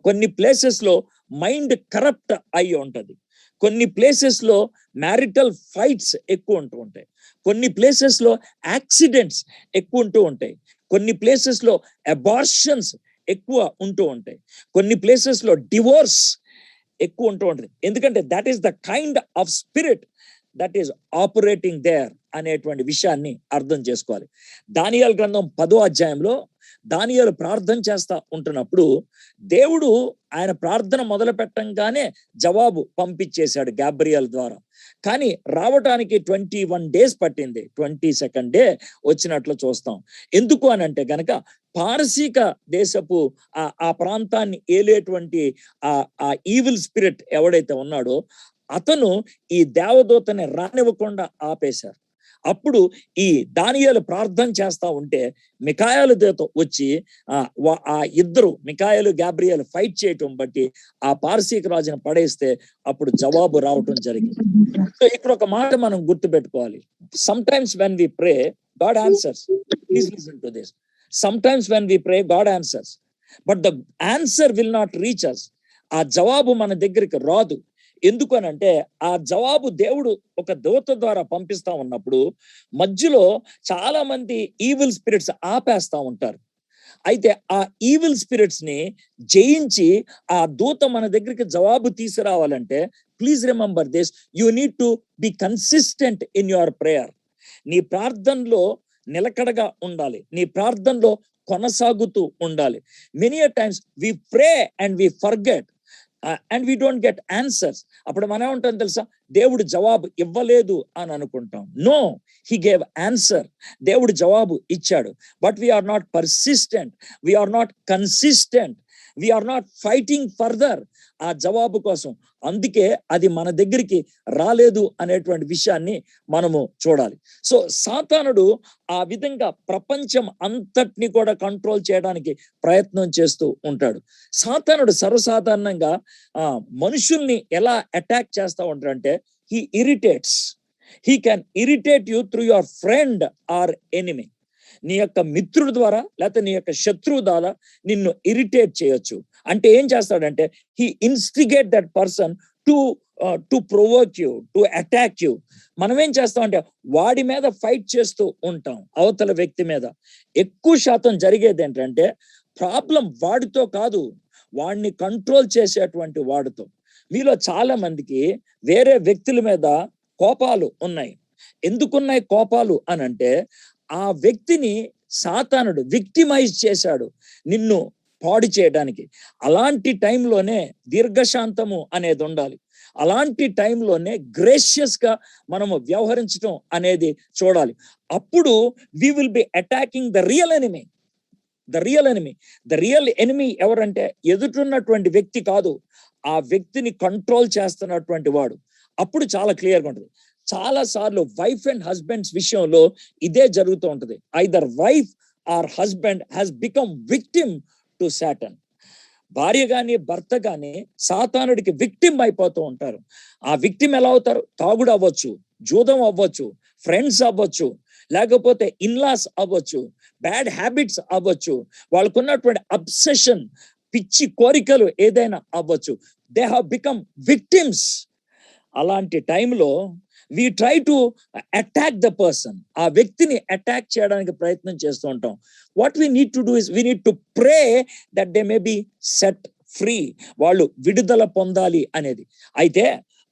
కొన్ని ప్లేసెస్ లో మైండ్ కరప్ట్ అయి ఉంటది, కొన్ని ప్లేసెస్ లో మ్యారిటల్ ఫైట్స్ ఎక్కువ ఉంటాయి, కొన్ని ప్లేసెస్ లో యాక్సిడెంట్స్ ఎక్కువ ఉంటాయి, కొన్ని ప్లేసెస్ లో అబార్షన్స్ ఎక్కువ ఉంటాయి, కొన్ని ప్లేసెస్ లో డివోర్స్ ఎక్కువ ఉంటుంది. ఎందుకంటే that is the kind of spirit that is operating there అనేటువంటి విషయాన్ని అర్థం చేసుకోవాలి. దానియేలు గ్రంథం 10వ అధ్యాయంలో దానియేలు ప్రార్థన చేస్తా ఉంటున్నప్పుడు దేవుడు ఆయన ప్రార్థన మొదలు పెట్టంగానే జవాబు పంపించేశాడు గాబ్రియల్ ద్వారా. కానీ రావటానికి 21 days పట్టింది. 22nd day వచ్చినట్లు చూస్తాం. ఎందుకు అని అంటే గనక పారసీక దేశపు ఆ ప్రాంతాన్ని ఏలేటువంటి ఆ ఈవిల్ స్పిరిట్ ఎవడైతే ఉన్నాడో అతను ఈ దేవదూతని రానివ్వకుండా ఆపేశారు. అప్పుడు ఈ దానియేలు ప్రార్థన చేస్తా ఉంటే మికాయేలు దూత వచ్చి ఆ ఇద్దరు మికాయేలు గాబ్రియల్ ఫైట్ చేయటం బట్టి ఆ పారసీక రాజును పడేస్తే అప్పుడు జవాబు రావటం జరిగింది. సో ఇక్కడ ఒక మాట మనం గుర్తుపెట్టుకోవాలి. Sometimes when we pray God answers. Please listen to this. Sometimes when we pray God answers, but the answer will not reach us. ఆ జవాబు మన దగ్గరికి రాదు. ఎందుకు అని అంటే ఆ జవాబు దేవుడు ఒక దూత ద్వారా పంపిస్తా ఉన్నప్పుడు మధ్యలో చాలా మంది ఈవిల్ స్పిరిట్స్ ఆపేస్తా ఉంటారు. అయితే ఆ ఈవిల్ స్పిరిట్స్ ని జయించి ఆ దూత మన దగ్గరికి జవాబు తీసుకురావాలంటే please remember this, you need to be consistent in your prayer. నీ ప్రార్థనలో నిలకడగా ఉండాలి, నీ ప్రార్థనలో కొనసాగుతూ ఉండాలి. Many a times we pray and we forget and we don't get answers. అప్పుడు మనం ఏమంటాం తెలుసా, దేవుడు జవాబు ఇవ్వలేదు అని అనుకుంటాం. No, he gave answer. దేవుడు జవాబు ఇచ్చాడు. But we are not persistent, we are not consistent, we are not fighting further ఆ జవాబు కోసం. అందుకే అది మన దగ్గరికి రాలేదు అనేటువంటి విషయాన్ని మనము చూడాలి. సో సాతానుడు ఆ విధంగా ప్రపంచం అంతటిని కూడా కంట్రోల్ చేయడానికి ప్రయత్నం చేస్తూ ఉంటాడు. సాతానుడు సర్వసాధారణంగా మనుషుల్ని ఎలా అటాక్ చేస్తూ ఉంటాడంటే he irritates. He can irritate you through your friend or enemy. నీ యొక్క మిత్రుడి ద్వారా లేకపోతే నీ యొక్క శత్రువు ద్వారా నిన్ను ఇరిటేట్ చేయొచ్చు. అంటే ఏం చేస్తాడంటే he instigate that person to provoke you, to attack you. మనం ఏం చేస్తామంటే వాడి మీద ఫైట్ చేస్తూ ఉంటాం. అవతల వ్యక్తి మీద ఎక్కువ శాతం జరిగేది ఏంటంటే ప్రాబ్లం వాడితో కాదు, వాడిని కంట్రోల్ చేసేటువంటి వాడితో. మీలో చాలా మందికి వేరే వ్యక్తుల మీద కోపాలు ఉన్నాయి. ఎందుకున్నాయి కోపాలు అని అంటే ఆ వ్యక్తిని సాతానుడు విక్టిమైజ్ చేశాడు నిన్ను పాడు చేయడానికి. అలాంటి టైంలోనే దీర్ఘశాంతము అనేది ఉండాలి. అలాంటి టైంలోనే గ్రేషియస్ గా మనము వ్యవహరించడం అనేది చూడాలి. అప్పుడు we will be attacking the real enemy. The real enemy ఎవరంటే ఎదుటిన్నటువంటి వ్యక్తి కాదు, ఆ వ్యక్తిని కంట్రోల్ చేస్తున్నటువంటి వాడు. అప్పుడు చాలా క్లియర్గా ఉంటుంది. చాలా సార్లు వైఫ్ అండ్ హస్బెండ్స్ విషయంలో ఇదే జరుగుతూ ఉంటుంది. Either wife or husband has become victim to Satan. భార్య గాని భర్త గాని సాతానుడికి విక్టిమ్ అయిపోతూ ఉంటారు. ఆ విక్టిమ్ ఎలా అవుతారు? తాగుడు అవ్వచ్చు, జూదం అవ్వచ్చు, ఫ్రెండ్స్ అవ్వచ్చు, లేకపోతే ఇన్లాస్ అవ్వచ్చు, బ్యాడ్ హ్యాబిట్స్ అవ్వచ్చు, వాళ్ళకున్నటువంటి అబ్సెషన్, పిచ్చి కోరికలు ఏదైనా అవ్వచ్చు. They have become victims. అలాంటి టైంలో we try to attack the person, ఆ వ్యక్తిని అటాక్ చేయడానికి ప్రయత్నం చేస్తూ ఉంటాం. What we need to do is we need to pray that they may be set free, వాళ్ళు విడుదల పొందాలి అనేది. అయితే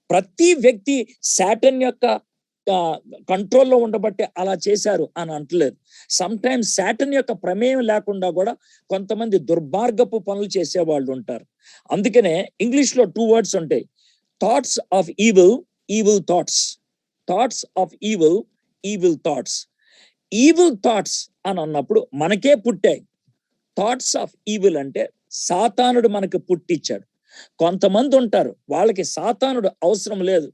ప్రతి వ్యక్తి సాటన్ యొక్క కంట్రోల్లో ఉండబట్టే అలా చేశారు అని అంటలేదు. సమ్ టైమ్స్ సాటన్ యొక్క ప్రమేయం లేకుండా కూడా కొంతమంది దుర్మార్గపు పనులు చేసే వాళ్ళు ఉంటారు. అందుకనే ఇంగ్లీష్ లో 2 words ఉంటాయి, thoughts of evil, evil thoughts. Thoughts of evil, evil thoughts. Evil thoughts అని అన్నప్పుడు మనకే పుట్టాయి. థాట్స్ ఆఫ్ ఈవిల్ అంటే సాతానుడు మనకు పుట్టించాడు. కొంతమంది ఉంటారు వాళ్ళకి సాతానుడు అవసరం లేదు,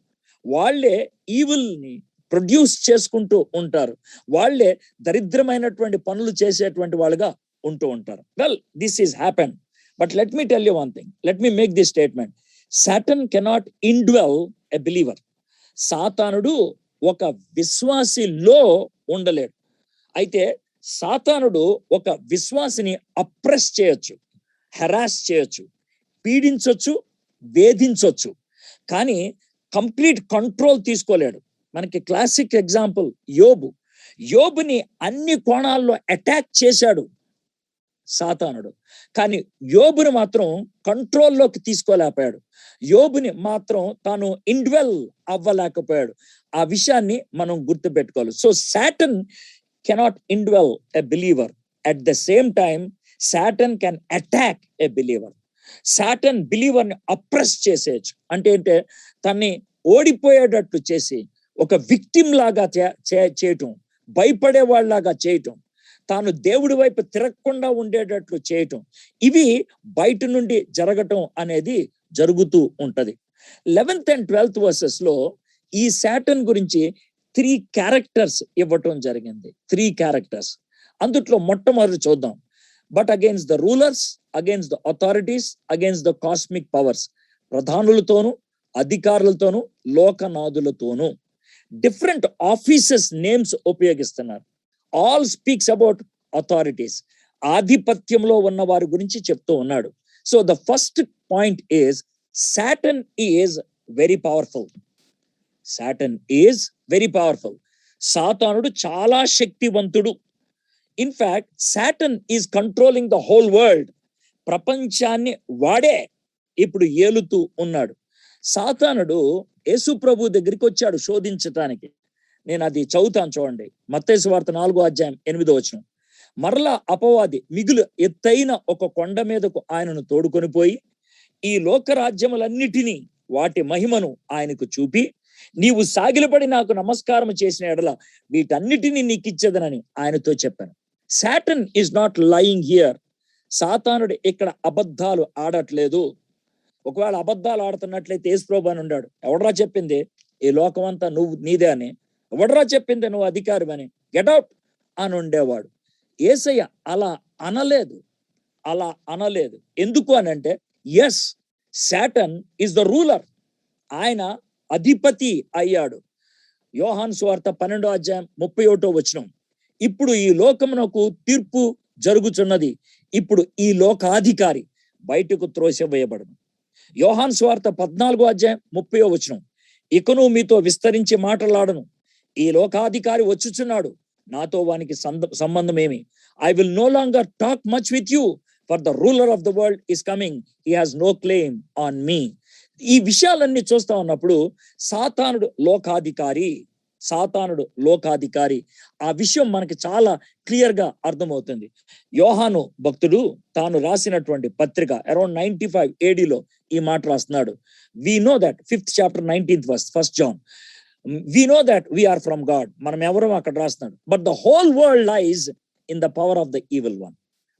వాళ్ళే ఈవిల్ ని ప్రొడ్యూస్ చేసుకుంటూ ఉంటారు, వాళ్ళే దరిద్రమైనటువంటి పనులు చేసేటువంటి వాళ్ళుగా ఉంటూ ఉంటారు. Well, this is happen. But let me tell you one thing, let me make this statement. Satan cannot indwell a believer. సాతానుడు ఒక విశ్వాసిలో ఉండలేడు. అయితే సాతానుడు ఒక విశ్వాసిని అప్రెస్ చేయొచ్చు, హెరాస్ చేయొచ్చు, పీడించొచ్చు, వేధించొచ్చు, కానీ కంప్లీట్ కంట్రోల్ తీసుకోలేడు. మనకి క్లాసిక్ ఎగ్జాంపుల్ యోబు. యోబుని అన్ని కోణాల్లో అటాక్ చేశాడు సాతానుడు, కానీ యోబుని మాత్రం కంట్రోల్లోకి తీసుకోలేకపోయాడు. యోబుని మాత్రం తాను ఇండ్వెల్ అవ్వలేకపోయాడు. ఆ విషయాన్ని మనం గుర్తుపెట్టుకోవాలి. So Satan cannot indwell a believer. At the same time Satan can attack a believer. Satan believer ని అప్రెస్ చేసేయచ్చు. అంటే తన్ని ఓడిపోయేటట్లు చేసి ఒక విక్టిమ్ లాగా చేయటం, భయపడే వాళ్ళలాగా చేయటం, తాను దేవుడి వైపు తిరగకుండా ఉండేటట్లు చేయటం, ఇవి బయట నుండి జరగటం అనేది జరుగుతూ ఉంటది. 11th and 12th verses లో ఈ సాటన్ గురించి 3 characters ఇవ్వటం జరిగింది. 3 characters. అందుట్లో మొట్టమొదటి చూద్దాం. But against the rulers, against the authorities, against the cosmic powers. ప్రధానులతోనూ, అధికారులతోనూ, లోకనాథులతోనూ. డిఫరెంట్ ఆఫీసెస్ నేమ్స్ ఉపయోగిస్తున్నారు. All speaks about authorities. ఆధిపత్యంలో ఉన్న వారి గురించి చెప్తూ ఉన్నాడు. So the first point is Satan is very powerful. Satan is very powerful. సాతానుడు చాలా శక్తివంతుడు. In fact Satan is controlling the whole world. ప్రపంచాన్ని వాడే ఇప్పుడు ఏలుతూ ఉన్నాడు. సాతానుడు యేసు ప్రభు దగ్గరికి వచ్చాడు శోధించటానికి. నేను అది చదువుతాను చూడండి. మత్తయి సువార్త 4:8. మరలా అపవాది మిగులు ఎత్తైన ఒక కొండ మీదకు ఆయనను తోడుకొని పోయి ఈ లోకరాజ్యములన్నిటినీ వాటి మహిమను ఆయనకు చూపి, నీవు సాగిలపడి నాకు నమస్కారం చేసిన ఎడల వీటన్నిటినీ నీకు ఇచ్చేదనని ఆయనతో చెప్పాను. Satan is not lying here. సాతానుడు ఇక్కడ అబద్ధాలు ఆడట్లేదు. ఒకవేళ అబద్ధాలు ఆడుతున్నట్లయితే యేసు ప్రభు అని ఉన్నాడు, ఎవడరా చెప్పింది ఈ లోకం అంతా నువ్వు నీదే అని, ఎవడరా చెప్పింది నువ్వు అధికారి అని, గెట్ అవుట్ అని ఉండేవాడు. యేసయ్య అలా అనలేదు. ఎందుకు అని అంటే, yes, Satan is the ruler. ఆయన అధిపతి అయ్యాడు. యోహాను సువార్త 12:31. ఇప్పుడు ఈ లోకమునకు తీర్పు జరుగుచున్నది, ఇప్పుడు ఈ లోకాధికారి బయటకు త్రోసివేయబడును. యోహాను సువార్త 14:30. ఇకను మీతో విస్తరించి మాట్లాడను, ఈ లోకాధికారి వచ్చుచున్నాడు, నాతో వానికి సంబంధం ఏమి? I will no longer talk much with you, for the ruler of the world is coming, he has no claim on me. ఈ విషయాలన్నీ చూస్తా ఉన్నప్పుడు సాతానుడు లోకాధికారి, ఆ విషయం మనకి చాలా క్లియర్ గా అర్థమవుతుంది. యోహాను భక్తుడు తాను రాసినటువంటి పత్రిక అరౌండ్ 95 AD ఈ మాట రాస్తున్నాడు. We know that 5th chapter 19th verse, 1 John, we know that we are from God. మనం ఎవరో అక్కడ రాస్తున్నాడు. But the whole world lies in the power of the evil one.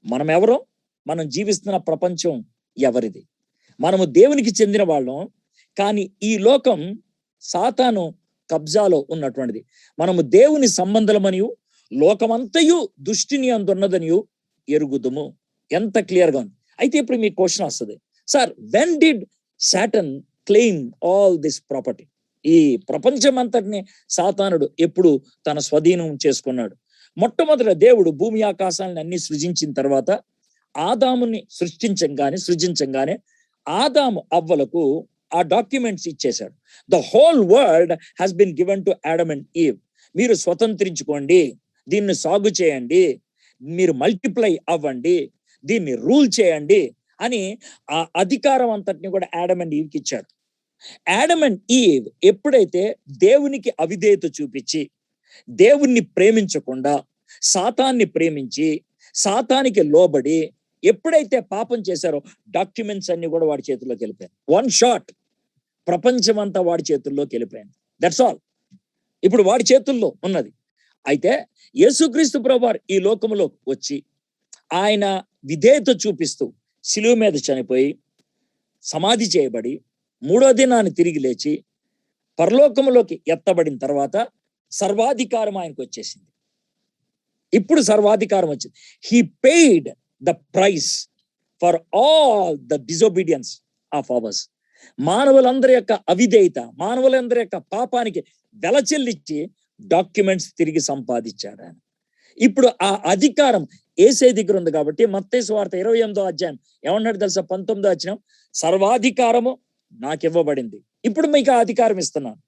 మనం ఎవరో, మనం జీవిస్తున్న ప్రపంచం ఎవరిది? మనము దేవునికి చెందిన వాళ్ళం, కానీ ఈ లోకం సాతాను కబ్జాలో ఉన్నటువంటిది. మనము దేవుని సంబంధమనియు లోకమంతయు దుష్టిని అందున్నదనియు ఎరుగుదుము. ఎంత క్లియర్ గా ఉంది. అయితే ఇప్పుడు మీ క్వశ్చన్ వస్తుంది, sir, when did Satan claim all this property? ఈ ప్రపంచం అంతటిని సాతానుడు ఎప్పుడు తన స్వాధీనం చేసుకున్నాడు? మొట్టమొదట దేవుడు భూమి ఆకాశాలను అన్ని సృజించిన తర్వాత ఆదాముని సృజించంగానే ఆదాము అవ్వలకు ఆ డాక్యుమెంట్స్ ఇచ్చేశాడు. The whole world has been given to Adam and Eve. మీరు స్వతంత్రించుకోండి, దీన్ని సాగు చేయండి, మీరు మల్టిప్లై అవ్వండి, దీన్ని రూల్ చేయండి అని ఆ అధికారం అంతటిని కూడా ఆడమ్ అండ్ ఈవ్కి ఇచ్చాడు. ఆడమ్ అండ్ ఈవ్ ఎప్పుడైతే దేవునికి అవిధేయత చూపించి దేవుణ్ణి ప్రేమించకుండా సాతాన్ని ప్రేమించి సాతానికి లోబడి ఎప్పుడైతే పాపం చేశారో డాక్యుమెంట్స్ అన్ని కూడా వాడి చేతుల్లోకి వెళ్ళిపోయాయి. వన్ షాట్ ప్రపంచం అంతా వాడి చేతుల్లోకి వెళ్ళిపోయింది. That's all. ఇప్పుడు వాడి చేతుల్లో ఉన్నది. అయితే యేసుక్రీస్తు ప్రభువారు ఈ లోకములో వచ్చి ఆయన విధేయత చూపిస్తూ శిలువ మీద చనిపోయి సమాధి చేయబడి 3వ దినాన్ని తిరిగి లేచి పరలోకములోకి ఎత్తబడిన తర్వాత సర్వాధికారం ఆయనకు వచ్చేసింది. ఇప్పుడు సర్వాధికారం వచ్చింది. He paid the price for all the disobedience of ours. మానవులందరి యొక్క అవిధేయత, మానవులందరి యొక్క పాపానికి వెల చెల్లించి డాక్యుమెంట్స్ తిరిగి సంపాదించాడు ఆయన. ఇప్పుడు ఆ అధికారం యేసే దగ్గర ఉంది కాబట్టి మత్తయి సువార్త 28వ అధ్యాయం ఏమన్నాడు తెలుసా? 19వ వచనం, సర్వాధికారము నాకు ఇవ్వబడింది, ఇప్పుడు మీకు ఆ అధికారం ఇస్తున్నాను,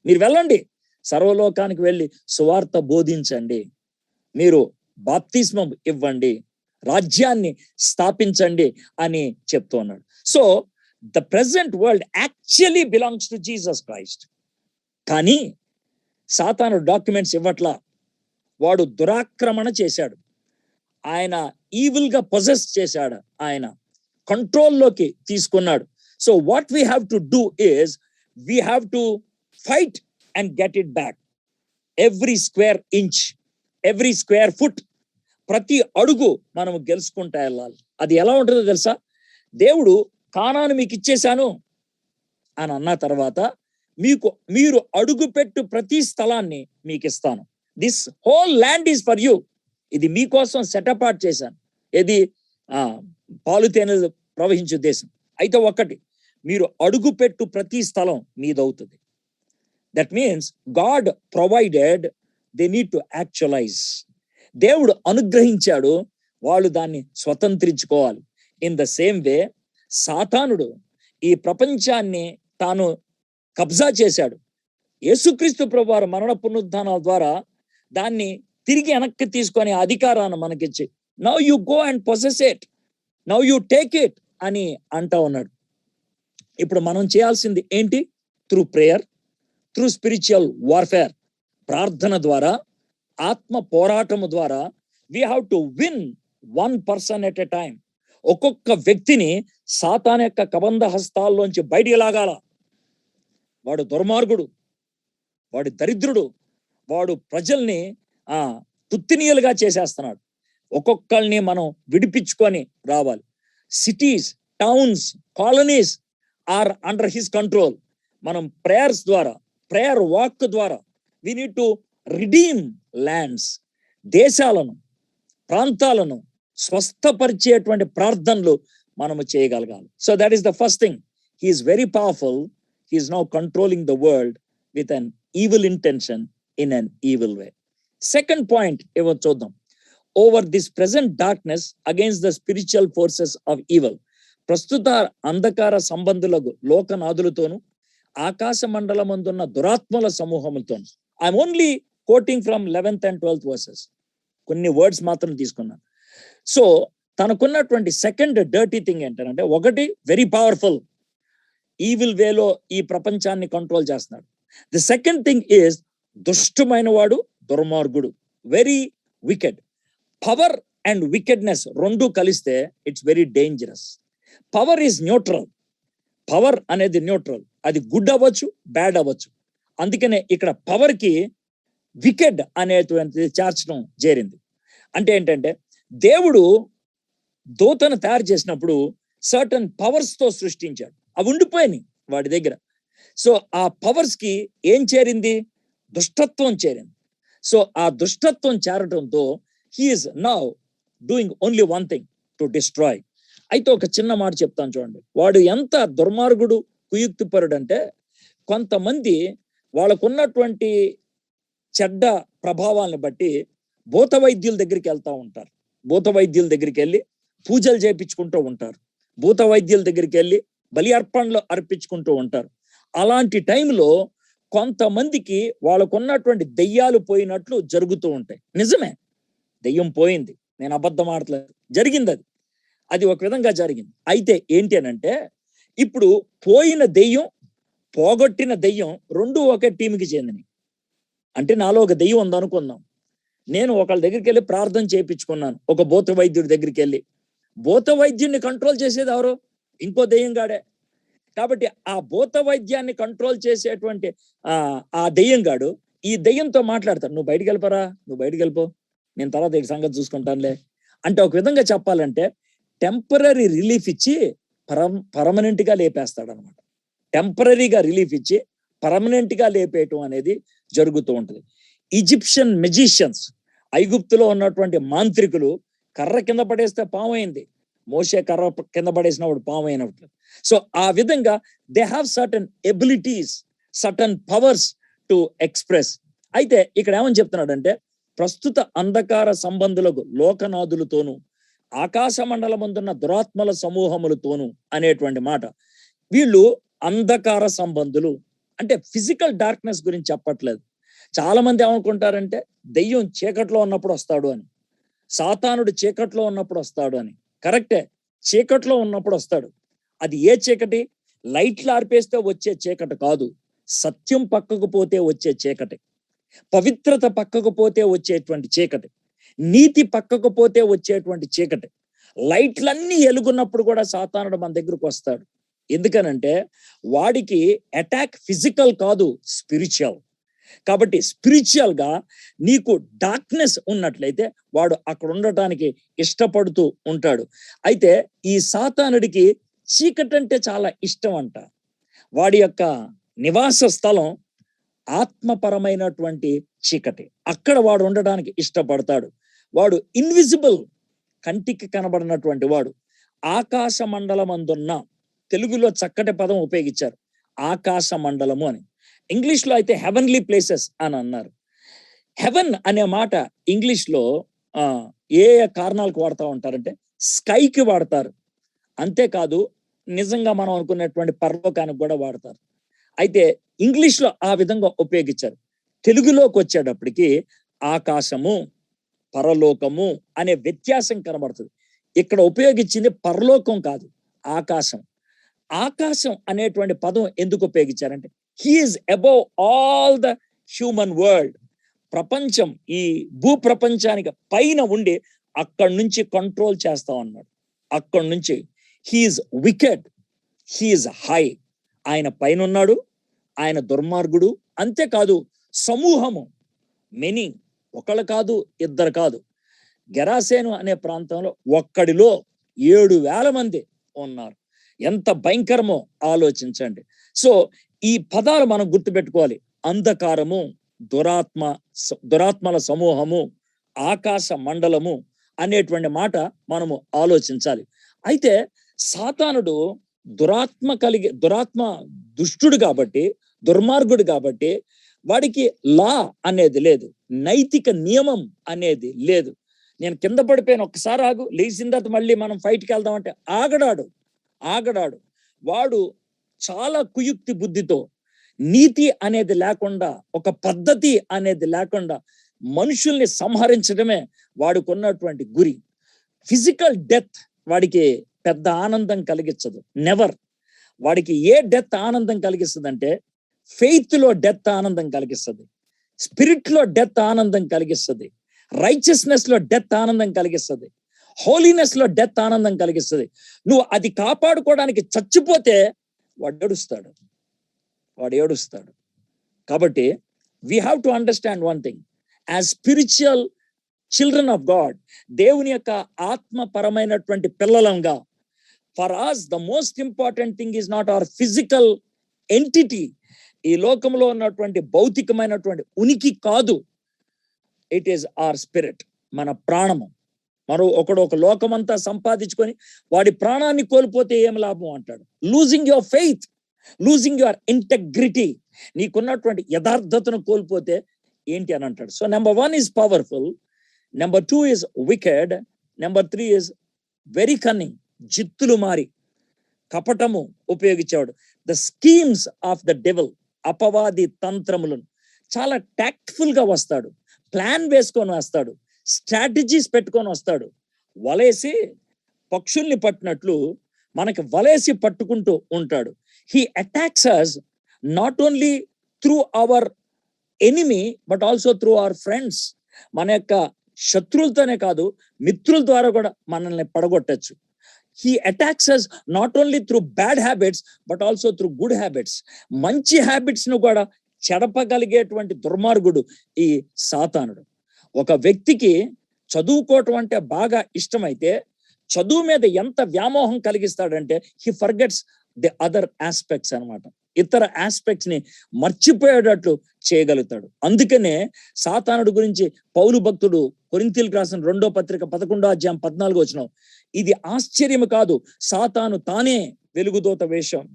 మీరు వెళ్ళండి, సర్వలోకానికి వెళ్ళి సువార్త బోధించండి, మీరు బాప్తిస్మం ఇవ్వండి, రాజ్యాన్ని స్థాపించండి అని చెప్తూ ఉన్నాడు. So the present world actually belongs to Jesus Christ. కానీ సాతాను డాక్యుమెంట్స్ ఇవ్వట్లా. వాడు దురాక్రమణ చేశాడు, ఆయన ఈవిల్ గా పొజెస్ చేశాడు, ఆయన కంట్రోల్లోకి తీసుకున్నాడు. So what we have to do is we have to fight and get it back. Every square inch, every square foot, ప్రతి అడుగు మనము గెలుచుకుంటా వెళ్ళాలి. అది ఎలా ఉంటుందో తెలుసా? దేవుడు కానాను మీకు ఇచ్చేశాను అని అన్న తర్వాత మీరు అడుగు పెట్టు ప్రతి స్థలాన్ని మీకు ఇస్తాను. This whole land is for you. ఇది మీకోసం సెటపార్ట్ చేశాను. ఇది పాలు తేనెలు ప్రవహించే దేశం. అయితే ఒకటి, మీరు అడుగు పెట్టు ప్రతి స్థలం మీదవుతుంది. That means God provided, they need to actualize. దేవుడు అనుగ్రహించాడు, వాళ్ళు దాన్ని స్వతంత్రించుకోవాలి. ఇన్ ద సేమ్ వే సాతానుడు ఈ ప్రపంచాన్ని తాను కబ్జా చేశాడు. యేసుక్రీస్తు ప్రభువారు మరణ పునరుద్ధానాల ద్వారా దాన్ని తిరిగి వెనక్కి తీసుకొని అధికారాన్ని మనకిచ్చి, now you go and possess it, now you take it అని అంటా ఉన్నాడు. ఇప్పుడు మనం చేయాల్సింది ఏంటి? Through prayer, through spiritual warfare, ప్రార్థన ద్వారా, ఆత్మ పోరాటము ద్వారా we have to win 1 person at a time. ఒక్కొక్క వ్యక్తిని సాతాను యొక్క కబంధ హస్తాల్లోంచి బయటికి లాగాల. వాడు దుర్మార్గుడు, వాడు దరిద్రుడు, వాడు ప్రజల్ని తుత్తినీయులుగా చేసేస్తున్నాడు. ఒక్కొక్కరిని మనం విడిపించుకొని రావాలి. Cities, towns, colonies are under his control. మనం ప్రేయర్స్ ద్వారా, ప్రేయర్ వాక్ ద్వారా we need to redeem lands. దేశాలను, ప్రాంతాలను స్వస్థపరిచేటువంటి ప్రార్థనలు మనము చేయగలగాలి. So that is the first thing. He is very powerful. He is now controlling the world with an evil intention in an evil way. Second point, evo chodam. Over this present darkness against the spiritual forces of evil. Prastuta andhakara sambandhulagu లోకనాథులతోను ఆకాశ మండలమందున్న దురాత్మల సమూహములతోను. I'm only quoting from 11th and 12th verses. కొన్ని words మాత్రం తీసుకున్నాను. So తనకున్నటువంటి second dirty thing ఏంటంటే, ఒకటి very powerful, evil వేలో ఈ ప్రపంచాన్ని కంట్రోల్ చేస్తున్నాడు. ది సెకండ్ థింగ్ ఈజ్ దుష్టమైన వాడు, దుర్మార్గుడు, very wicked. Power and wickedness రెండు కలిస్తే it's very dangerous. Power is neutral. Power అనేది న్యూట్రల్, అది గుడ్ అవ్వచ్చు, బ్యాడ్ అవ్వచ్చు. అందుకనే ఇక్కడ పవర్ కి వికెడ్ అనేటువంటిది చేర్చడం చేరింది. అంటే ఏంటంటే, దేవుడు దూతను తయారు చేసినప్పుడు సర్టన్ పవర్స్ తో సృష్టించాడు. అవి ఉండిపోయినాయి వాడి దగ్గర. సో ఆ పవర్స్ కి ఏం చేరింది? దుష్టత్వం చేరింది. సో ఆ దుష్టత్వం చేరటంతో he is now doing only one thing, to destroy. అయితే ఒక చిన్న మాట చెప్తాను చూడండి. వాడు ఎంత దుర్మార్గుడు, కుయుక్తిపరుడు అంటే, కొంతమంది వాళ్ళకున్నటువంటి చెడ్డ ప్రభావాలను బట్టి భూత వైద్యుల దగ్గరికి వెళ్తూ ఉంటారు. భూత వైద్యుల దగ్గరికి వెళ్ళి పూజలు చేయించుకుంటూ ఉంటారు. భూత వైద్యుల దగ్గరికి వెళ్ళి బలి అర్పణలు అర్పించుకుంటూ ఉంటారు. అలాంటి టైంలో కొంతమందికి వాళ్ళకున్నటువంటి దెయ్యాలు పోయినట్లు జరుగుతూ ఉంటాయి. నిజమే, దెయ్యం పోయింది, నేను అబద్ధం ఆడట్లేదు, జరిగింది, అది ఒక విధంగా జరిగింది. అయితే ఏంటి అనంటే, ఇప్పుడు పోయిన దెయ్యం, పోగొట్టిన దెయ్యం రెండు ఒకే టీంకి చెందినవి. అంటే నాలో ఒక దెయ్యం ఉందనుకుందాం, నేను ఒకళ్ళ దగ్గరికి వెళ్ళి ప్రార్థన చేయించుకున్నాను, ఒక భూత వైద్యుడి దగ్గరికి వెళ్ళి. భూత వైద్యుడిని కంట్రోల్ చేసేది ఎవరు? ఇంకో దెయ్యం గాడే. కాబట్టి ఆ భూత వైద్యాన్ని కంట్రోల్ చేసేటువంటి ఆ దెయ్యం గాడు ఈ దెయ్యంతో మాట్లాడతాడు, నువ్వు బయటికి వెళ్ళిపోరా, నువ్వు బయటికి వెళ్ళిపో, నేను తర్వాత ఈ సంగతి చూసుకుంటానులే. అంటే ఒక విధంగా చెప్పాలంటే టెంపరరీ రిలీఫ్ ఇచ్చి పర్మనెంట్ గా లేపేస్తాడు అనమాట. టెంపరరీగా రిలీఫ్ ఇచ్చి పర్మనెంట్ గా లేపేయటం అనేది జరుగుతూ ఉంటుంది. ఈజిప్షియన్ మెజిషియన్స్, ఐగుప్తులో ఉన్నటువంటి మాంత్రికులు కర్ర కింద పడేస్తే పాము అయింది, మోషే కర్ర కింద పడేసినప్పుడు పాము అయినప్పుడు. సో ఆ విధంగా they have certain abilities, certain powers to express. అయితే ఇక్కడ ఏమని చెప్తున్నాడంటే, ప్రస్తుత అంధకార సంబంధులకు లోకనాథులతోనూ ఆకాశ మండలమందున్న దురాత్మల సమూహములతోనూ అనేటువంటి మాట. వీళ్ళు అంధకార సంబంధులు అంటే ఫిజికల్ డార్క్నెస్ గురించి చెప్పట్లేదు. చాలా మంది ఏమనుకుంటారంటే దెయ్యం చీకట్లో ఉన్నప్పుడు వస్తాడు అని, సాతానుడు చీకట్లో ఉన్నప్పుడు వస్తాడు అని. కరెక్టే, చీకట్లో ఉన్నప్పుడు వస్తాడు. అది ఏ చీకటి? లైట్లు ఆర్పేస్తే వచ్చే చీకటి కాదు, సత్యం పక్కకు పోతే వచ్చే చీకటి, పవిత్రత పక్కకు పోతే వచ్చేటువంటి చీకటి, నీతి పక్కకు పోతే వచ్చేటువంటి చీకటి. లైట్లన్నీ ఎలుగున్నప్పుడు కూడా సాతానుడు మన దగ్గరకు వస్తాడు. ఎందుకనంటే వాడికి అటాక్ ఫిజికల్ కాదు, స్పిరిచువల్. కాబట్టి స్పిరిచువల్ గా నీకు డార్క్నెస్ ఉన్నట్లయితే వాడు అక్కడ ఉండటానికి ఇష్టపడుతూ ఉంటాడు. అయితే ఈ సాతానుడికి చీకటి అంటే చాలా ఇష్టం అంట. వాడి యొక్క నివాస స్థలం ఆత్మపరమైనటువంటి చీకటి, అక్కడ వాడు ఉండడానికి ఇష్టపడతాడు. వాడు ఇన్విజిబుల్, కంటికి కనబడినటువంటి వాడు. ఆకాశ మండలమందున్న, తెలుగులో చక్కటి పదం ఉపయోగించారు, ఆకాశ మండలము అని. ఇంగ్లీష్ లో అయితే హెవెన్లీ ప్లేసెస్ అని అన్నారు. హెవెన్ అనే మాట ఇంగ్లీష్ లో ఏ కారణాలకు వాడుతూ ఉంటారంటే స్కైకి వాడతారు, అంతేకాదు నిజంగా మనం అనుకున్నటువంటి పరలోకానికి కూడా వాడతారు. అయితే ఇంగ్లీష్ లో ఆ విధంగా ఉపయోగించారు. తెలుగులోకి వచ్చేటప్పటికి ఆకాశము, పరలోకము అనే వ్యత్యాసం కనబడుతుంది. ఇక్కడ ఉపయోగించింది పరలోకం కాదు, ఆకాశం. ఆకాశం అనేటువంటి పదం ఎందుకు ఉపయోగించారంటే he is above all the human world. ప్రపంచం, ఈ భూ ప్రపంచానికి పైన ఉండి అక్కడి నుంచి కంట్రోల్ చేస్తా ఉన్నాడు. అక్కడి నుంచి హీఈస్ వికెడ్, హీఈస్ హై. ఆయన పైన ఉన్నాడు, ఆయన దుర్మార్గుడు. అంతేకాదు సమూహము, మెనీ, ఒకళ్ళు కాదు, ఇద్దరు కాదు. గెరాసేను అనే ప్రాంతంలో ఒక్కడిలో 7,000 మంది ఉన్నారు. ఎంత భయంకరమో ఆలోచించండి. సో ఈ పదాలు మనం గుర్తుపెట్టుకోవాలి. అంధకారము, దురాత్మల సమూహము, ఆకాశ మండలము అనేటువంటి మాట మనము ఆలోచించాలి. అయితే సాతానుడు దురాత్మ దుష్టుడు కాబట్టి, దుర్మార్గుడు కాబట్టి వాడికి లా అనేది లేదు, నైతిక నియమం అనేది లేదు. నేను కింద పడిపోయిన, ఒక్కసారి ఆగు, లేచిన తర్వాత మళ్ళీ మనం ఫైట్కి వెళ్దామంటే ఆగడాడు. వాడు చాలా కుయుక్తి బుద్ధితో, నీతి అనేది లేకుండా, ఒక పద్ధతి అనేది లేకుండా మనుషుల్ని సంహరించడమే వాడికి ఉన్నటువంటి గురి. ఫిజికల్ డెత్ వాడికి పెద్ద ఆనందం కలిగించదు, నెవర్. వాడికి ఏ డెత్ ఆనందం కలిగిస్తుంది? ఫెయిత్ లో డెత్ ఆనందం కలిగిస్తుంది, స్పిరిట్ లో డెత్ ఆనందం కలిగిస్తుంది, రైచియస్నెస్ లో డెత్ ఆనందం కలిగిస్తుంది, హోలీనెస్ లో డెత్ ఆనందం కలిగిస్తుంది. నువ్వు అది కాపాడుకోవడానికి చచ్చిపోతే వాడు ఏడుస్తాడు. కాబట్టి we have to understand one thing, as spiritual children of God, దేవుని యొక్క ఆత్మపరమైనటువంటి పిల్లలంగా, for us the most important thing is not our physical entity. ఈ లోకంలో ఉన్నటువంటి భౌతికమైనటువంటి ఉనికి కాదు, ఇట్ ఈస్ our spirit, మన ప్రాణము. ఒకడు ఒక లోకమంతా సంపాదించుకొని వాడి ప్రాణాన్ని కోల్పోతే ఏం లాభం అంటాడు. Losing your faith, losing your integrity, నీకున్నటువంటి యథార్థతను కోల్పోతే ఏంటి అని అంటాడు. So number 1 is powerful, number 2 is wicked, number 3 is very cunning, జిత్తులు మారి. కపటము ఉపయోగించేవాడు. The schemes of the devil, అపవాది తంత్రములను చాలా టాక్ట్ఫుల్ గా వస్తాడు, ప్లాన్ వేసుకొని వస్తాడు, స్ట్రాటజీస్ పెట్టుకొని వస్తాడు. వలేసి పక్షుల్ని పట్టినట్లు మనకి వలేసి పట్టుకుంటూ ఉంటాడు. He attacks us not only through our enemy but also through our friends. మన యొక్క శత్రువులతోనే కాదు, మిత్రుల ద్వారా కూడా మనల్ని పడగొట్టచ్చు. He attacks us not only through bad habits but also through good habits. మంచి హ్యాబిట్స్ ను కూడా చెడపగలిగేటువంటి దుర్మార్గుడు ఈ సాతానుడు. ఒక వ్యక్తికి చదువుకోవటం అంటే బాగా ఇష్టమైతే చదువు మీద ఎంత వ్యామోహం కలిగిస్తాడంటే he forgets the other aspects అన్నమాట. ఇతర ఆస్పెక్ట్స్ ని మర్చిపోయేటట్లు చేయగలుగుతాడు. అందుకనే సాతానుడు గురించి పౌలు భక్తుడు కొరింథీయులకు రాసిన 2వ పత్రిక 11వ అధ్యాయం 14వ వచనం, ఇది ఆశ్చర్యం కాదు, సాతాను తానే వెలుగుదోత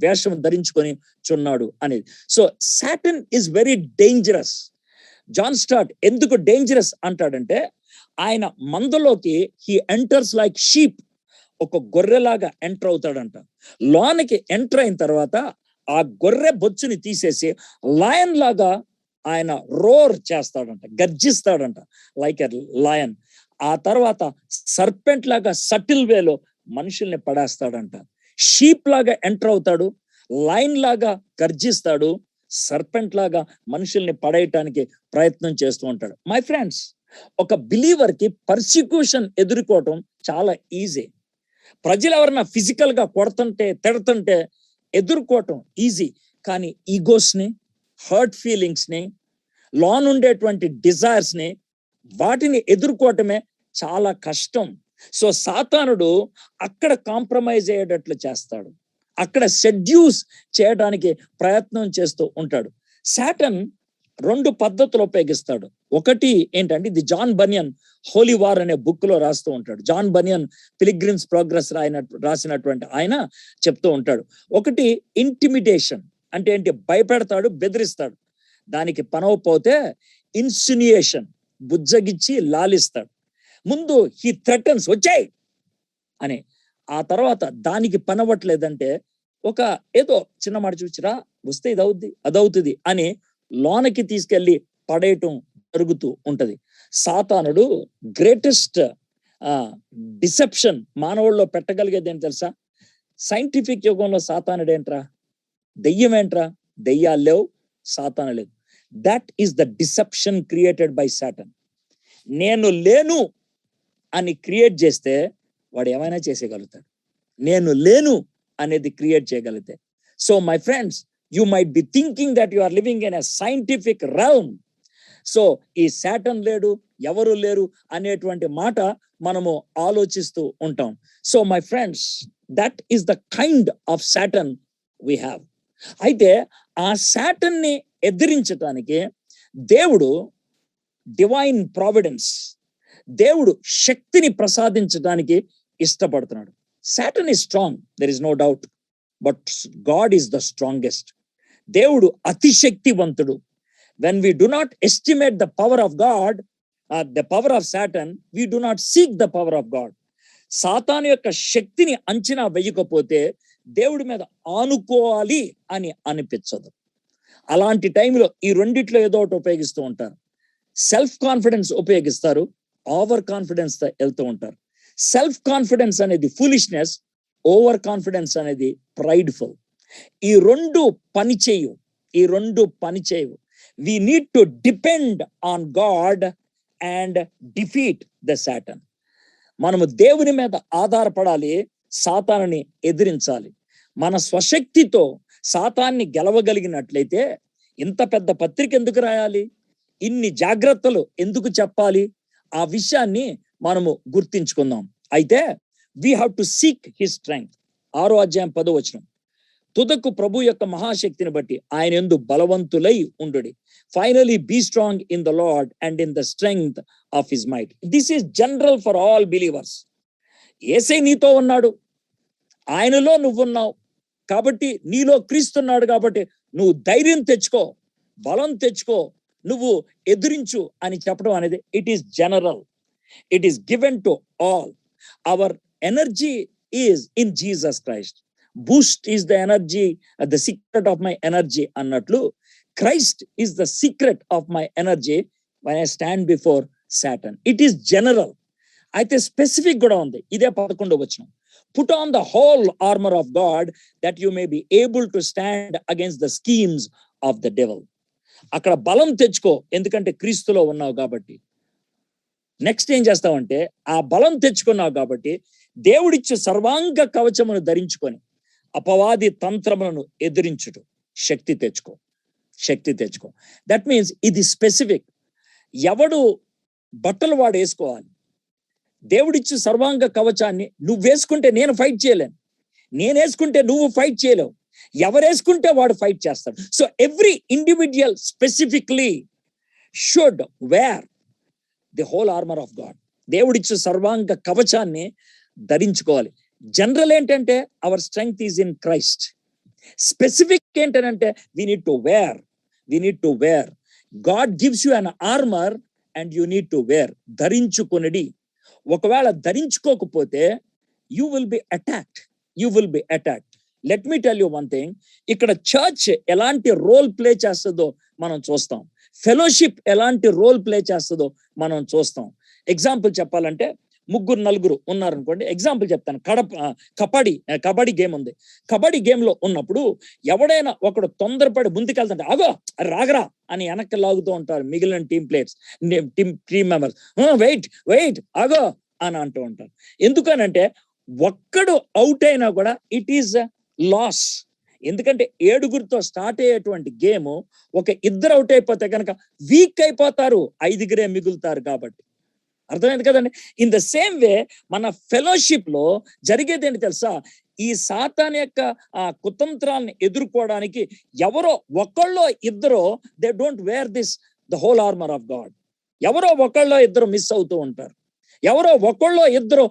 వేషం ధరించుకొని చున్నాడు అనేది. So Satan is very dangerous. John start ఎందుకు డేంజరస్ అంటాడంటే, ఆయన మందలోకి హీ ఎంటర్స్ లైక్ షీప్, ఒక గొర్రెలాగా ఎంటర్ అవుతాడంట. లోనికి ఎంటర్ అయిన తర్వాత ఆ గొర్రె బొచ్చుని తీసేసి లయన్ లాగా ఆయన రోర్ చేస్తాడంట, గర్జిస్తాడంట, లైక్ ఎ లయన్. ఆ తర్వాత సర్పెంట్ లాగా సటిల్ వేలో మనుషుల్ని పడేస్తాడంట. షీప్ లాగా ఎంటర్ అవుతాడు, లయన్ లాగా గర్జిస్తాడు, సర్పెంట్ లాగా మనుషుల్ని పడేయటానికి ప్రయత్నం చేస్తూ ఉంటాడు. మై ఫ్రెండ్స్, ఒక బిలీవర్ కి పర్సిక్యూషన్ ఎదుర్కోవటం చాలా ఈజీ. ప్రజలు ఎవరన్నా ఫిజికల్ గా కొడుతుంటే తిడుతుంటే ఎదుర్కోవటం ఈజీ. కానీ ఈగోస్ ని, హర్ట్ ఫీలింగ్స్ ని, లోన్ ఉండేటువంటి డిజైర్స్ ని, వాటిని ఎదుర్కోవటమే చాలా కష్టం. సో సాతానుడు అక్కడ కాంప్రమైజ్ అయ్యేటట్లు చేస్తాడు, అక్కడ సెడ్యూస్ చేయడానికి ప్రయత్నం చేస్తూ ఉంటాడు. సాటన్ 2 పద్ధతులు ఉపయోగిస్తాడు. ఒకటి ఏంటంటే, ఇది జాన్ బనియన్ హోలీ వార్ అనే బుక్ లో రాస్తూ ఉంటాడు. జాన్ బనియన్ పిలిగ్రిమ్స్ ప్రోగ్రెస్ రాసినటువంటి ఆయన చెప్తూ ఉంటాడు. ఒకటి ఇంటిమిడేషన్ అంటే ఏంటి, భయపెడతాడు, బెదిరిస్తాడు. దానికి పనవపోతే ఇన్సినియేషన్, బుజ్జగిచ్చి లాలిస్తాడు. ముందు హీ థ్రెటన్స్, వచ్చాయి అని. ఆ తర్వాత దానికి పనవట్లేదంటే ఒక ఏదో చిన్న మాట చూచిరా, వస్తే ఇది అవుద్ది అదవుతుంది అని లోనకి తీసుకెళ్లి పడేయటం జరుగుతూ ఉంటది. సాతానుడు గ్రేటెస్ట్ డిసెప్షన్ మానవుల్లో పెట్టగలిగేది ఏంటి తెలుసా? సైంటిఫిక్ యుగంలో సాతానుడు ఏంట్రా, దెయ్యం ఏంట్రా, దెయ్యాలు లేవు, సాతాను లేదు. That is the deception created by Satan. నేను లేను అని క్రియేట్ చేస్తే వాడు ఏమైనా చేసేయగలుగుతాడు. నేను లేను అనేది క్రియేట్ చేయగలిగితే. So my friends, you might be thinking that you are living in a scientific realm. So ఈ సాటన్ లేడు, ఎవరు లేరు అనేటువంటి మాట మనము ఆలోచిస్తూ ఉంటాం. So my friends, that is the kind of Satan we have. అయితే ఆ సాటన్ ని ఎదిరించడానికి దేవుడు డివైన్ ప్రావిడెన్స్, దేవుడు శక్తిని ప్రసాదించడానికి ఇష్టపడుతున్నాడు. Satan is strong, there is no doubt, but God is the strongest. దేవుడు అతిశక్తివంతుడు. When we do not estimate the power of God, the power of Satan, we do not seek the power of God. సాతాను యొక్క శక్తిని అంచనా వేయకపోతే దేవుడి మీద ఆనుకోవాలి అని అనిపించదు. అలాంటి టైంలో ఈ రెండిట్లో ఏదో ఒకటి ఉపయోగిస్తూ ఉంటారు. సెల్ఫ్ కాన్ఫిడెన్స్ ఉపయోగిస్తారు, ఓవర్ కాన్ఫిడెన్స్ తో వెళ్తూ ఉంటారు. సెల్ఫ్ కాన్ఫిడెన్స్ అనేది ఫూలిష్నెస్, ఓవర్ కాన్ఫిడెన్స్ అనేది ప్రైడ్ఫుల్. ఈ రెండు పని చేయవు. We need to depend on God and defeat the Satan. మనము దేవుని మీద ఆధారపడాలి, సాతానుని ఎదిరించాలి. మన స్వశక్తితో సాతాన్ని గెలవగలిగినట్లయితే ఇంత పెద్ద పత్రిక ఎందుకు రాయాలి, ఇన్ని జాగ్రత్తలు ఎందుకు చెప్పాలి, ఆ విషయాన్ని మనము గుర్తించుకుందాం. అయితే we have to seek his strength. 6వ అధ్యాయం 10వ వచనం, తుదకు ప్రభు యొక్క మహాశక్తిని బట్టి ఆయన యందు బలవంతులై ఉండుడి. Finally be strong in the Lord and in the strength of his might. This is general for all believers. యేసే నీతో ఉన్నాడు, ఆయనలో నువ్వున్నావు కాబట్టి, నీలో క్రీస్తున్నాడు కాబట్టి నువ్వు ధైర్యం తెచ్చుకో, బలం తెచ్చుకో, నువ్వు ఎదురించు అని చెప్పడం అనేది it is general. It is given to all. Our energy is in Jesus Christ. Boost is the energy, the secret of my energy అన్నట్లు Christ is the secret of my energy when I stand before Satan. It is general. అయితే specific కూడా ఉంది. ఇదే 11వ వచనం. Put on the whole armor of God that you may be able to stand against the schemes of the devil. అక్కడ బలం తెచ్చుకో, ఎందుకంటే క్రీస్తులో ఉన్నావు కాబట్టి. నెక్స్ట్ ఏం చేస్తావంటే, ఆ బలం తెచ్చుకున్నావు కాబట్టి దేవుడిచ్చు సర్వాంగ కవచమును ధరించుకొని అపవాది తంత్రములను ఎదిరించుట శక్తి తెచ్చుకో. దట్ మీన్స్ ఇది స్పెసిఫిక్. ఎవడు బట్టలు వాడు వేసుకోవాలి. దేవుడిచ్చు సర్వాంగ కవచాన్ని నువ్వు వేసుకుంటే నేను ఫైట్ చేయలేను, నేను వేసుకుంటే నువ్వు ఫైట్ చేయలేవు. ఎవరు వేసుకుంటే వాడు ఫైట్ చేస్తాడు. So every individual specifically should wear the whole armour of God. దేవుడిచ్చు సర్వాంగ కవచాన్ని ధరించుకోవాలి. జనరల్ ఏంటంటే our strength is in Christ. Specific ఏంటంటే we need to wear. God gives you an armour and you need to wear. ధరించుకొనిడి. ఒకవేళ ధరించుకోకపోతే you will be attacked. Let me tell you one thing. ఇక్కడ church ఎలాంటి role play చేస్తుందో మనం చూస్తాం. Fellowship ఎలాంటి రోల్ ప్లే చేస్తుందో మనం చూస్తాం. ఎగ్జాంపుల్ చెప్పాలంటే 3-4 ఉన్నారనుకోండి. ఎగ్జాంపుల్ చెప్తాను. కబడ్డీ గేమ్ ఉంది. కబడ్డీ గేమ్ లో ఉన్నప్పుడు ఎవడైనా ఒకడు తొందరపడి ముందుకెళ్తుంటే అగో రాగరా అని వెనక్కి లాగుతూ ఉంటారు మిగిలిన టీమ్ మెంబర్స్. వెయిట్ అగో అని అంటూ ఉంటారు. ఎందుకనంటే ఒక్కడు అవుట్ అయినా కూడా ఇట్ ఈస్ లాస్. ఎందుకంటే 7గురితో స్టార్ట్ అయ్యేటువంటి గేమ్ ఒక 2 అవుట్ అయిపోతే కనుక వీక్ అయిపోతారు, 5గురే మిగులుతారు కాబట్టి. అర్థమైంది కదండి. ఇన్ ద సేమ్ వే మన ఫెలోషిప్ లో జరిగేది ఏంటి తెలుసా? ఈ సాతాన్ యొక్క కుతంత్రాలను ఎదుర్కోవడానికి ఎవరో ఒకళ్ళో ఇద్దరు they don't wear the whole armour of God. ఎవరో ఒకళ్ళో ఇద్దరు మిస్ అవుతూ ఉంటారు. ఎవరో ఒకళ్ళో ఇద్దరు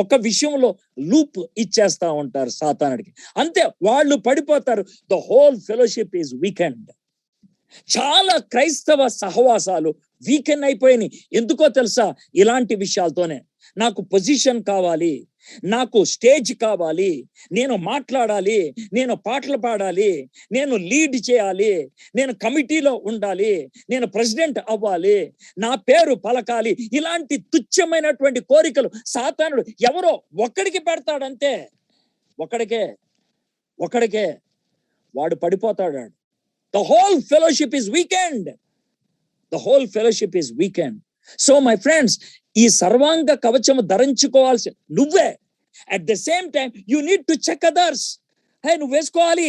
ఒక విషయంలో లూప్ ఇచ్చేస్తా ఉంటారు సాతానుడికి. అంతే, వాళ్ళు పడిపోతారు. The whole fellowship is weekend. చాలా క్రైస్తవ సహవాసాలు వీకెండ్ అయిపోయినాయి. ఎందుకో తెలుసా? ఇలాంటి విషయాలతోనే. నాకు పొజిషన్ కావాలి, నాకు స్టేజ్ కావాలి, నేను మాట్లాడాలి, నేను పాటలు పాడాలి, నేను లీడ్ చేయాలి, నేను కమిటీలో ఉండాలి, నేను ప్రెసిడెంట్ అవ్వాలి, నా పేరు పలకాలి. ఇలాంటి తుచ్చమైనటువంటి కోరికలు సాతానుడు ఎవరో ఒక్కడికి పెడతాడంతే. ఒక్కడికే వాడు పడిపోతాడు. The whole fellowship is weakened. So my friends, ఈ సర్వాంగ కవచము ధరించుకోవాల్సి నువ్వే. At the same time, you need to check others. Hey, నువ్వు వేసుకోవాలి.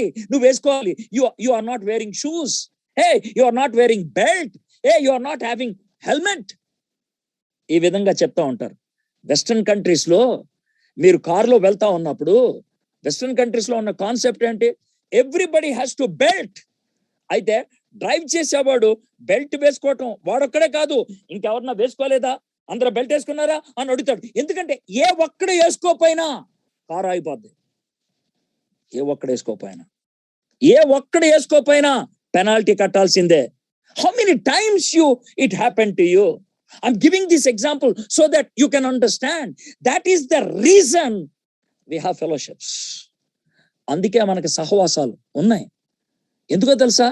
You are not wearing shoes. Hey, you are not wearing belt. Hey, you are not having helmet. ఈ విధంగా చెప్తా ఉంటారు. వెస్టర్న్ కంట్రీస్ లో మీరు కారులో వెళ్తా ఉన్నప్పుడు వెస్టర్న్ కంట్రీస్ లో ఉన్న కాన్సెప్ట్ ఏంటి? Everybody has to belt. అయితే డ్రైవ్ చేసేవాడు బెల్ట్ వేసుకోవటం వాడొక్కడే కాదు, ఇంకెవరన్నా వేసుకోలేదా, అందరూ బెల్ట్ వేసుకున్నారా అని అడుగుతాడు. ఎందుకంటే ఏ ఒక్కడు వేసుకోపోయినా కారు అయిపోద్ది. ఏ ఒక్కడు వేసుకోపోయినా పెనాల్టీ కట్టాల్సిందే. How many times it happen to you? I'm giving this example so that you can understand. That is the reason we have fellowships. అందుకే మనకి సహవాసాలు ఉన్నాయి. ఎందుకో తెలుసా?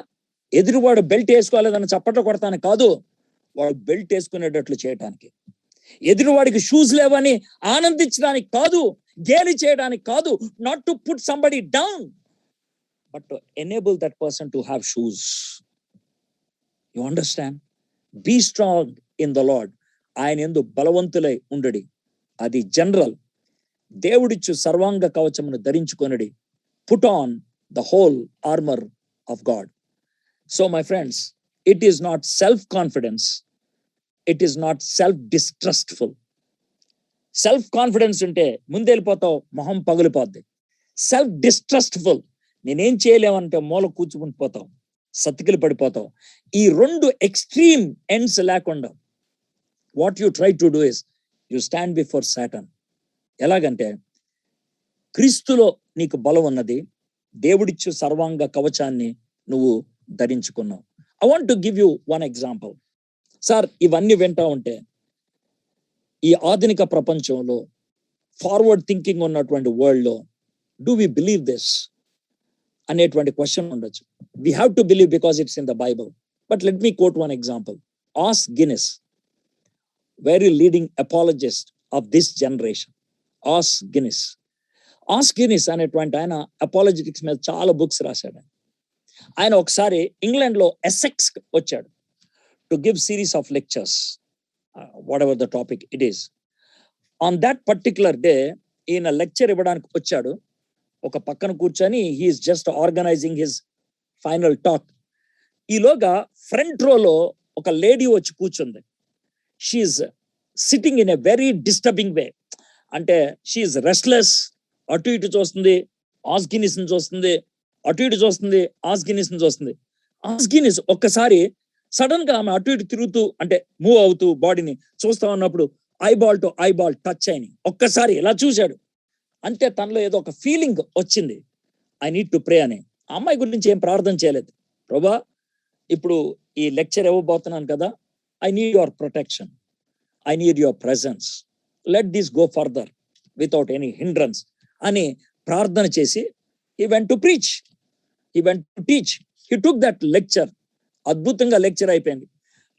ఎదురువాడు బెల్ట్ వేసుకోలేదని చప్పట్లు కొడతాను కాదు, వాడు బెల్ట్ వేసుకునేటట్లు చేయడానికి. ఎదురువాడికి షూస్ లేవని ఆనందించడానికి కాదు, గేలి చేయడానికి కాదు. Not to put somebody down, but to enable that person to have shoes. You understand? Be strong in the Lord. ఆయన యందు బలవంతులై ఉండడి. అది జనరల్. దేవుడిచ్చు సర్వాంగ కవచమును ధరించుకొనడి. Put on the whole armour of God. So my friends, it is not self-confidence. It is not self-distrustful. Self-confidence ఉంటే ముందెళ్ళిపోతావు, మొహం పగిలిపోద్ది. Self-distrustful, నేనేం చేయలేమంటే మూల కూర్చుకుని పోతావు, సతికిలు పడిపోతావు. ఈ 2 ఎక్స్ట్రీమ్ ఎండ్స్ లేకుండా what you try to do is you stand before Satan. ఎలాగంటే క్రీస్తులో నీకు బలం ఉన్నది, దేవుడిచ్చు సర్వాంగ కవచాన్ని నువ్వు ధరించుకున్నావు. I want to give you 1 example. Sir, ఇవన్నీ వింటా ఉంటే ఈ ఆధునిక ప్రపంచంలో ఫార్వర్డ్ థింకింగ్ ఉన్నటువంటి వరల్డ్ లో డూ వి బిలీవ్ దిస్ అనేటువంటి క్వశ్చన్ ఉండొచ్చు. We have to believe because it's in the Bible. But let me quote one example. Os Guinness, very leading apologist of this generation, Os Guinness. Os Guinness అనేటువంటి ఆయన apologetics మీద చాలా books రాశాడు. ఆయన ఒకసారి England లో Essex వచ్చాడు to give series of lectures, whatever the topic it is. On that particular day ఈయన లెక్చర్ ఇవ్వడానికి వచ్చాడు. ఒక పక్కన కూర్చొని he is just organizing his final talk. ఈలోగా ఫ్రంట్ రోలో ఒక లేడీ వచ్చి కూర్చుంది. She is sitting in a very disturbing way. అంటే షీఈస్ రెస్ట్లెస్, అటు ఇటు చూస్తుంది, ఆస్ గిన్నిస్ ని చూస్తుంది, అటు ఇటు చూస్తుంది, ఆస్ గిన్నిస్ ని చూస్తుంది. ఆస్ గిన్నిస్ ఒక్కసారి సడన్ గా ఆమె అటు ఇటు తిరుగుతూ, అంటే మూవ్ అవుతూ బాడీని చూస్తా ఉన్నప్పుడు ఐబాల్ టు ఐబాల్ టచ్ అయిన ఒక్కసారి ఇలా చూశాడు. అంతే, తనలో ఏదో ఒక ఫీలింగ్ వచ్చింది, ఐ నీడ్ టు ప్రే అని. ఆ అమ్మాయి గురించి ఏం ప్రార్థన చేయలేదు. ప్రభా, ఇప్పుడు ఈ లెక్చర్ ఇవ్వబోతున్నాను కదా, I need your protection, I need your presence, let this go further without any hindrance అని ప్రార్థన చేసి he went to preach, he went to teach, he took that lecture. అద్భుతంగా లెక్చర్ అయిపోయింది.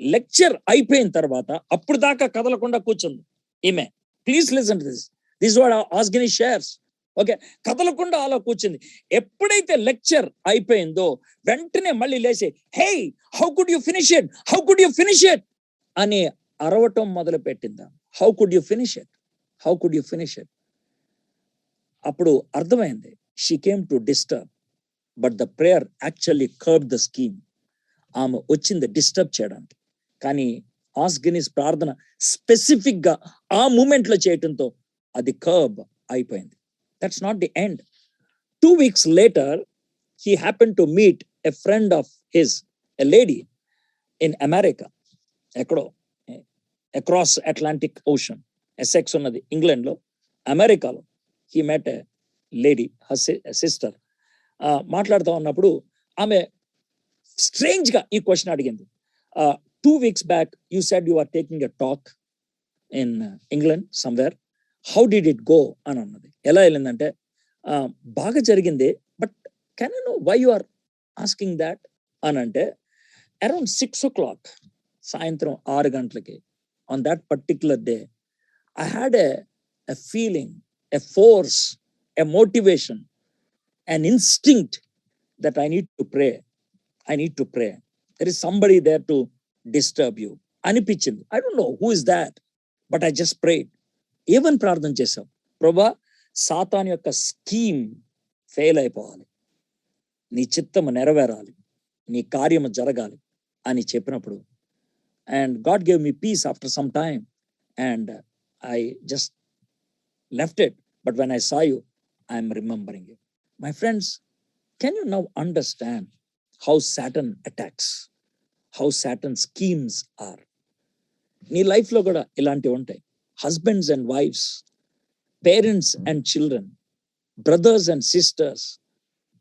లెక్చర్ అయిపోయిన తర్వాత అప్పుడు దాకా కదలకుండా కూర్చుంది ఈమె. Please listen to this, this what Os Guinness shares. Okay, కదలకుండా అలా కూర్చుంది. ఎప్పుడైతే లెక్చర్ అయిపోయిందో వెంటనే మళ్ళీ లేచి, hey how could you finish it, how could you finish it అని అరవటం మొదలు పెట్టిందా. How could you finish it, how could you finish it. అప్పుడు అర్థమైంది, she came to disturb, but the prayer actually curbed the scheme. ఆమె వచ్చింది disturb చేయడానికి, కానీ ఆస్ గిన్నిస్ ప్రార్థన స్పెసిఫిక్ గా ఆ మూమెంట్ లో చేయటంతో అది కర్బ్ అయిపోయింది. That's not the end. 2 weeks later he happened to meet a friend of his, a lady in America, ఎక్కడో అక్రాస్ అట్లాంటిక్ ఓషన్. ఎసెక్స్ ఉన్నది ఇంగ్లాండ్ లో, అమెరికాలో. he met a lady, sister. మాట్లాడుతూ ఉన్నప్పుడు ఆమె స్ట్రేంజ్ గా ఈ క్వశ్చన్ అడిగింది. 2 weeks back you said you are taking a talk in England somewhere, how did it go అని అన్నది. ఎలా వెళ్ళిందంటే, బాగా జరిగింది, but can you know why you are asking that అని అంటే, అరౌండ్ 6 o'clock, సాయంత్రం 6 గంటలకి, on that particular day I had a feeling, a force, a motivation, an instinct that I need to pray, I need to pray, there is somebody there to disturb you అనిపించింది. I don't know who is that, but I just prayed. ఏమని ప్రార్థన చేశాం? ప్రభా, సాతాను యొక్క scheme fail అయిపోవాలి, నీ చిత్తము నెరవేరాలి, నీ కార్యము జరగాలి అని చెప్పినప్పుడు, and God gave me peace after some time, and I just left it. But when I saw you, I am remembering you. My friends, can you now understand how Satan attacks, how Satan schemes are? నీ life లో కూడా ఇలాంటివి ఉంటాయి. Husbands and wifes, parents and children, brothers and sisters,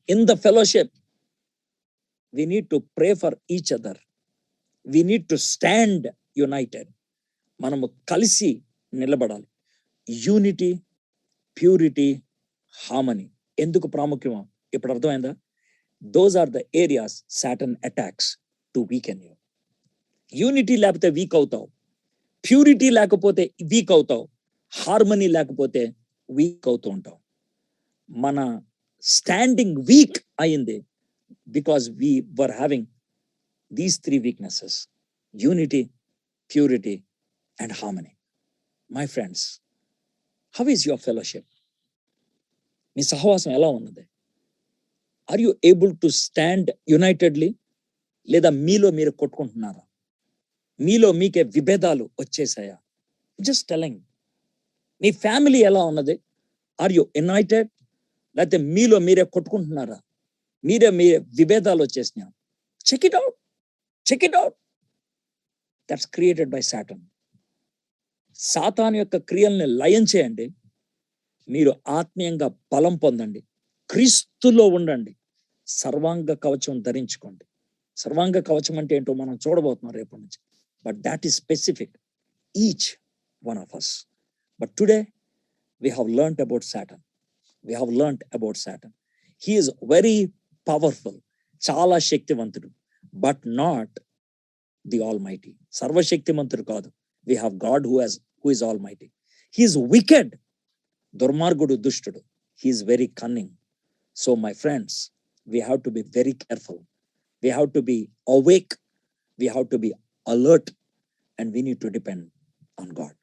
in the fellowship, we need to pray for each other, we need to stand united. మనము కలిసి నిలబడాలి. Unity, purity, harmony ఎందుకు ప్రాముఖ్యమో ఇప్పుడు అర్థమైందా? Those are the areas Satan attacks to weaken you. Unity లేకపోతే weak అవుతావు, purity లేకపోతే వీక్ అవుతావు, హార్మనీ లేకపోతే వీక్ అవుతూ ఉంటావు. మన స్టాండింగ్ వీక్ అయింది because we were having these 3 weaknesses: unity, purity and harmony. My friends, how is your fellowship? మీ సహవాసం ఎలా ఉన్నది? Are you able to stand unitedly, లేదా మీలో మీరు కొట్టుకుంటున్నారా? మీలో మీకే విభేదాలు వచ్చేసాయా? Just telling. మీ ఫ్యామిలీ ఎలా ఉన్నది? ఆర్ యు యునైటెడ్, లేకపోతే మీలో మీరే కొట్టుకుంటున్నారా? మీరే విభేదాలు వచ్చేసినాయా? Check it out, check it out. That's created by Satan. సాతాను యొక్క క్రియల్ని లయం చేయండి, మీరు ఆత్మీయంగా బలం పొందండి, క్రీస్తులో ఉండండి, సర్వాంగ కవచం ధరించుకోండి. సర్వాంగ కవచం అంటే ఏంటో మనం చూడబోతున్నాం రేపటి నుంచి. But that is specific, each one of us. But today we have learned about Satan. We have learned about Satan. He is very powerful, చాలా శక్తివంతుడు, but not the Almighty. సర్వశక్తిమంతుడు కాదు. We have God who is Almighty. He is wicked. దుర్మార్గుడు, దుష్టుడు. He is very cunning. So my friends, we have to be very careful. We have to be awake. We have to be alert, and we need to depend on God.